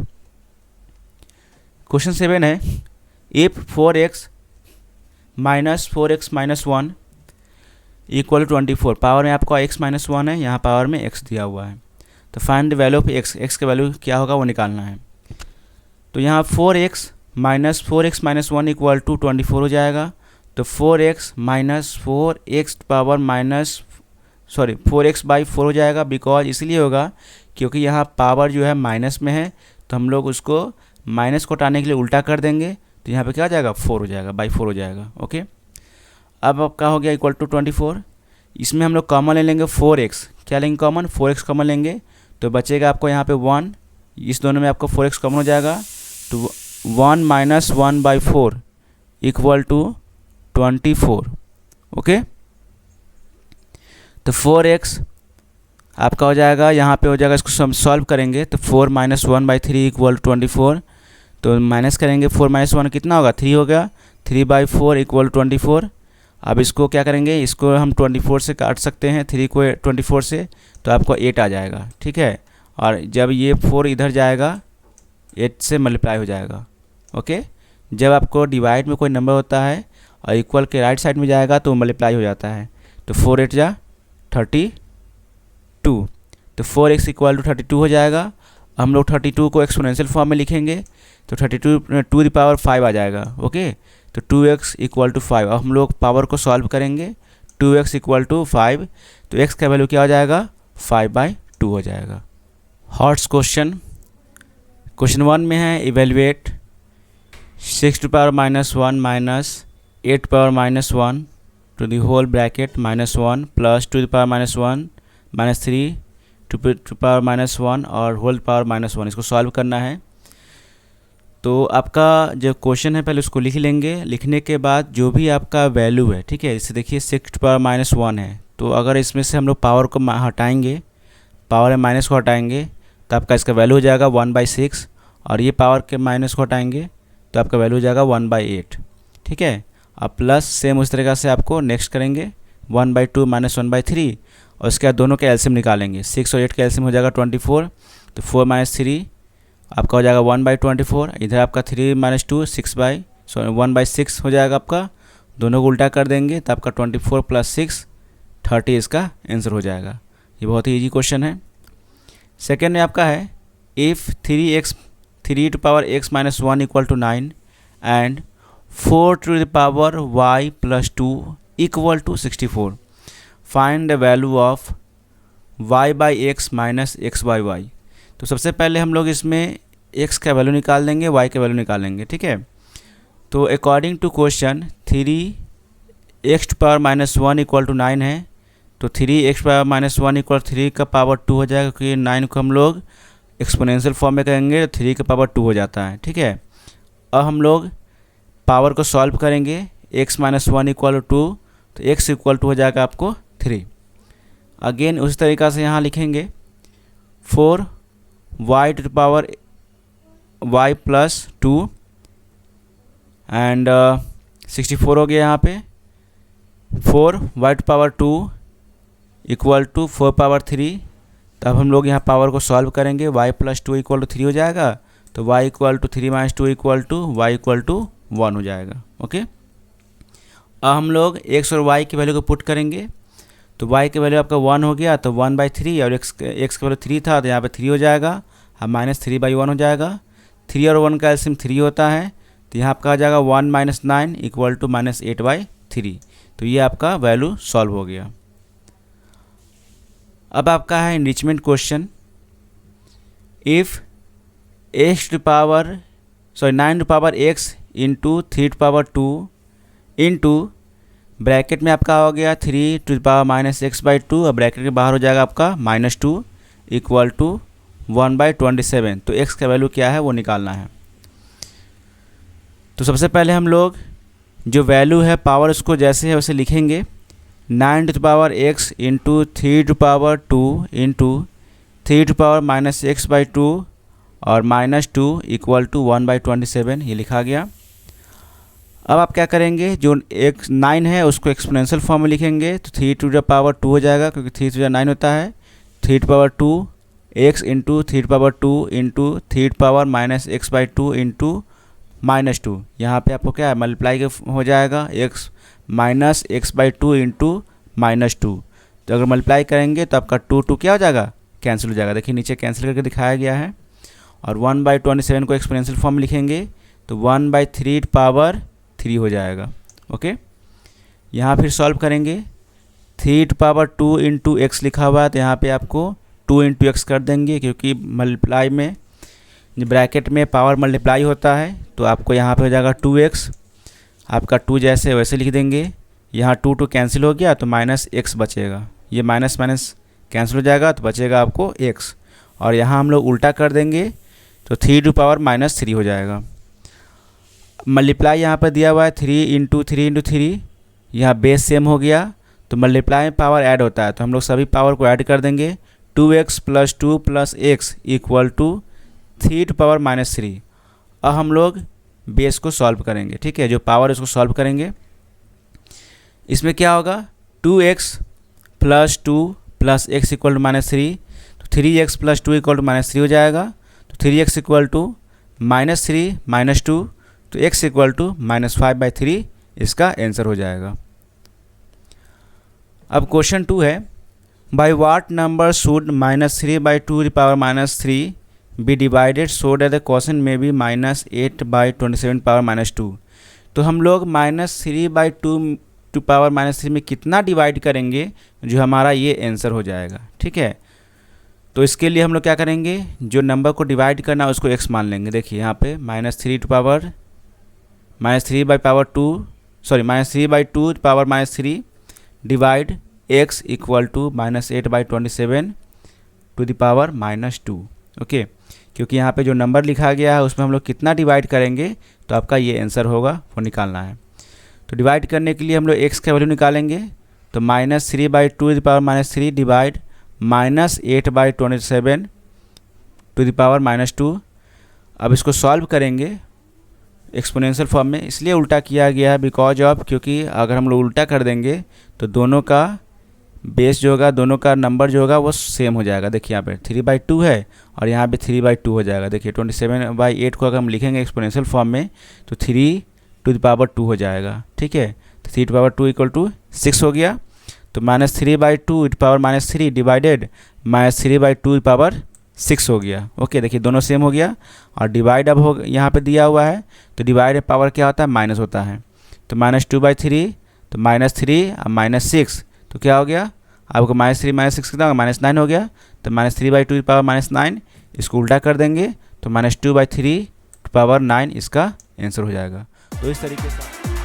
क्वेश्चन 7 है इफ़ 4x - 4x - 1 = 24। पावर में आपका x - 1 है, यहाँ पावर में x दिया हुआ है। तो find the value of x का वैल्यू क्या होगा वो निकालना है। तो यहाँ 4x - 4x - 1 = 24 हो जाएगा। तो 4x - 4x/4 हो जाएगा, बिकॉज इसलिए होगा क्योंकि यहाँ पावर जो है माइनस में है तो हम लोग उसको माइनस को हटाने के लिए उल्टा कर देंगे तो यहाँ पे क्या आ जाएगा, 4 हो जाएगा, /4 हो जाएगा। ओके, अब आपका हो गया =24। इसमें हम लोग कॉमन ले लेंगे 4x, क्या लेंगे कॉमन, 4x कॉमन लेंगे तो बचेगा आपको यहाँ पे 1, इस दोनों में आपको 4x कॉमन हो जाएगा। तो 1 - 1/4 = 24। ओके, तो 4x आपका हो जाएगा, यहाँ पे हो जाएगा, इसको हम सॉल्व करेंगे तो 4 - 1/3 = 24। तो माइनस करेंगे, 4 - 1 कितना होगा, 3 हो गया, 3/4 = 24। अब इसको क्या करेंगे, इसको हम 24 से काट सकते हैं, 3 को 24 से, तो आपको 8 आ जाएगा। ठीक है, और जब ये 4 इधर जाएगा 8 से मल्टीप्लाई हो जाएगा। ओके, जब आपको डिवाइड में कोई नंबर होता है और इक्वल के राइट साइड में जाएगा तो मल्टीप्लाई हो जाता है। तो 4 8 जा 32, तो 4x = 32 हो जाएगा। हम लोग 32 को एक्सपोनेंशियल फॉर्म में लिखेंगे तो 32 टू द पावर 5 आ जाएगा। ओके, तो 2x = 5। अब हम लोग पावर को सॉल्व करेंगे, 2x = 5, तो x का वैल्यू क्या हो जाएगा, 5/2 हो जाएगा। हॉट्स क्वेश्चन 1 में है, evaluate 6 to the power -1 - 8 to the power -1 to the whole bracket -1 plus 2 to the power -1 - 3 to the power -1 और होल पावर -1, इसको सॉल्व करना है। तो आपका जो क्वेश्चन है पहले उसको लिख लेंगे, लिखने के बाद जो भी आपका वैल्यू है, ठीक है, इसे देखिए 6 to the power -1 है, तो अगर इसमें से हम लोग पावर को हटाएंगे, पावर में माइनस को हटाएंगे तो आपका इसका वैल्यू हो जाएगा 1/6, और ये पावर के माइनस को हटाएंगे तो आपका वैल्यू हो जाएगा 1/8। ठीक है, अब प्लस सेम उस तरीक़ा से आपको नेक्स्ट करेंगे 1/2 - 1/3, और उसके बाद दोनों के एलसीएम निकालेंगे, 6 और 8 का एलसीएम हो जाएगा 24, तो 4 - 3 आपका हो जाएगा 1/24। इधर आपका 3 - 2 1/6 हो जाएगा आपका, दोनों को उल्टा कर देंगे तो आपका 24 + 6 30 इसका आंसर हो जाएगा। ये बहुत ही ईजी क्वेश्चन है। सेकेंड में आपका है, if 3 to the power x - 1 = 9 and 4 to the power y + 2 = 64, find the value of y/x - x/y। तो सबसे पहले हम लोग इसमें x का वैल्यू निकाल देंगे, y का वैल्यू निकालेंगे। ठीक है, तो according to question 3x to the power -1 = 9 है, तो 3x to the power -1 = 3 का पावर 2 हो जाएगा, क्योंकि 9 को हम लोग एक्सपोनेंशियल फॉर्म में करेंगे तो 3 का पावर 2 हो जाता है। ठीक है, अब हम लोग पावर को सॉल्व करेंगे, x - 1 = 2, तो x = हो जाएगा आपको 3। अगेन उसी तरीक़ा से यहाँ लिखेंगे 4y to the power y + 2 and 64 हो गया यहाँ पे, 4y to the power 2 = 4/3। तब हम लोग यहाँ पावर को सॉल्व करेंगे, y + 2 = 3 हो जाएगा, तो y = 3 - 2 = y = 1 हो जाएगा। ओके, अब हम लोग x और y की वैल्यू को पुट करेंगे, तो y की वैल्यू आपका 1 हो गया, तो 1/3, और x की वैल्यू 3 था तो यहाँ पे 3 हो जाएगा, अब -3/1 हो जाएगा। 3 और 1 का एलसीएम 3 होता है, तो यहाँ आपका आ जाएगा 1 - 9 = -8/3। तो ये आपका वैल्यू सॉल्व हो गया। अब आपका है enrichment question, if 9 to the power x × 3 to the power 2 into bracket में आपका हो गया 3 to the power -x/2, और ब्रैकेट के बाहर हो जाएगा आपका -2 = 1/27। तो x का वैल्यू क्या है वो निकालना है। तो सबसे पहले हम लोग जो वैल्यू है पावर उसको जैसे है वैसे लिखेंगे, 9 to the power x × 3 to the power 2 × 3 to the power -x/2 और -2 = 1/27, ये लिखा गया। अब आप क्या करेंगे, जो एक 9 है उसको एक्सपोनेंशियल फॉर्म में लिखेंगे, तो 3 to the power 2 हो जाएगा, क्योंकि 3 to the 9 होता है, 3 to the power 2 x × 3 to the power 2 × 3 to the power -x/2 × -2। यहाँ पे आपको क्या है, मल्टीप्लाई हो जाएगा, x -x/2 × -2। तो अगर मल्टीप्लाई करेंगे तो आपका 2 क्या हो जाएगा, कैंसिल हो जाएगा। देखिए नीचे कैंसिल करके दिखाया गया है। और 1/27 को एक्सपोनेंशियल फॉर्म में लिखेंगे तो 1/3 पावर 3 हो जाएगा। ओके, यहाँ फिर सॉल्व करेंगे, 3 to the power 2 × x लिखा हुआ है, तो यहाँ पे आपको 2 × x कर देंगे, क्योंकि मल्टीप्लाई में ब्रैकेट में पावर मल्टीप्लाई होता है, तो आपको यहाँ पे हो जाएगा 2x, आपका 2 जैसे वैसे लिख देंगे। यहाँ 2 कैंसिल हो गया तो -x बचेगा, ये माइनस कैंसिल हो जाएगा तो बचेगा आपको x, और यहाँ हम लोग उल्टा कर देंगे तो 3 to the power -3 हो जाएगा। मल्टीप्लाई यहाँ पर दिया हुआ है 3 × 3 × 3, यहाँ बेस सेम हो गया तो मल्टीप्लाई में पावर ऐड होता है, तो हम लोग सभी पावर को ऐड कर देंगे। 2x + 2 + x = 3⁻³ अब हम लोग बेस को सॉल्व करेंगे, ठीक है, जो पावर उसको सॉल्व करेंगे। इसमें क्या होगा, 2x + 2 + x = -3, तो 3x + 2 = -3 हो जाएगा। तो 3x = -3 - 2, तो x = -5/3 इसका आंसर हो जाएगा। अब क्वेश्चन 2 है, by what number should -3/2⁻³ be divided so that the question में बी -8/27⁻²। तो हम लोग -3/2⁻³ में कितना डिवाइड करेंगे जो हमारा ये आंसर हो जाएगा, ठीक है। तो इसके लिए हम लोग क्या करेंगे, जो नंबर को डिवाइड करना है उसको x मान लेंगे। देखिए यहाँ पे -3/2⁻³ डिवाइड x = -8/27⁻², ओके। क्योंकि यहाँ पे जो नंबर लिखा गया है उसमें हम लोग कितना डिवाइड करेंगे तो आपका ये आंसर होगा, वो निकालना है। तो डिवाइड करने के लिए हम लोग x का वैल्यू निकालेंगे, तो -3/2⁻³ डिवाइड -8/27⁻²। अब इसको सॉल्व करेंगे एक्सपोनेंशियल फॉर्म में, इसलिए उल्टा किया गया है बिकॉज ऑफ, क्योंकि अगर हम लोग उल्टा कर देंगे तो दोनों का बेस जो होगा, दोनों का नंबर जो होगा वो सेम हो जाएगा। देखिए यहाँ पे 3/2 है और यहाँ पे 3/2 हो जाएगा। देखिए 27/8 को अगर हम लिखेंगे एक्सपोनेंशियल फॉर्म में तो 3⁻2 हो जाएगा, ठीक है। तो 3⁻2 = 6 हो गया। तो -3/2⁻³ डिवाइडेड -3/2⁻6 हो गया, ओके। देखिए दोनों सेम हो गया और डिवाइड अब हो यहाँ पे दिया हुआ है, तो डिवाइड में पावर क्या होता है, माइनस होता है। तो -2/3, तो -3 और -6, तो क्या हो गया आपको -3 -6 कितना होगा, -9 हो गया। तो -3/2⁻9 इसको उल्टा कर देंगे तो -2/3⁻9 इसका आंसर हो जाएगा। तो इस तरीके से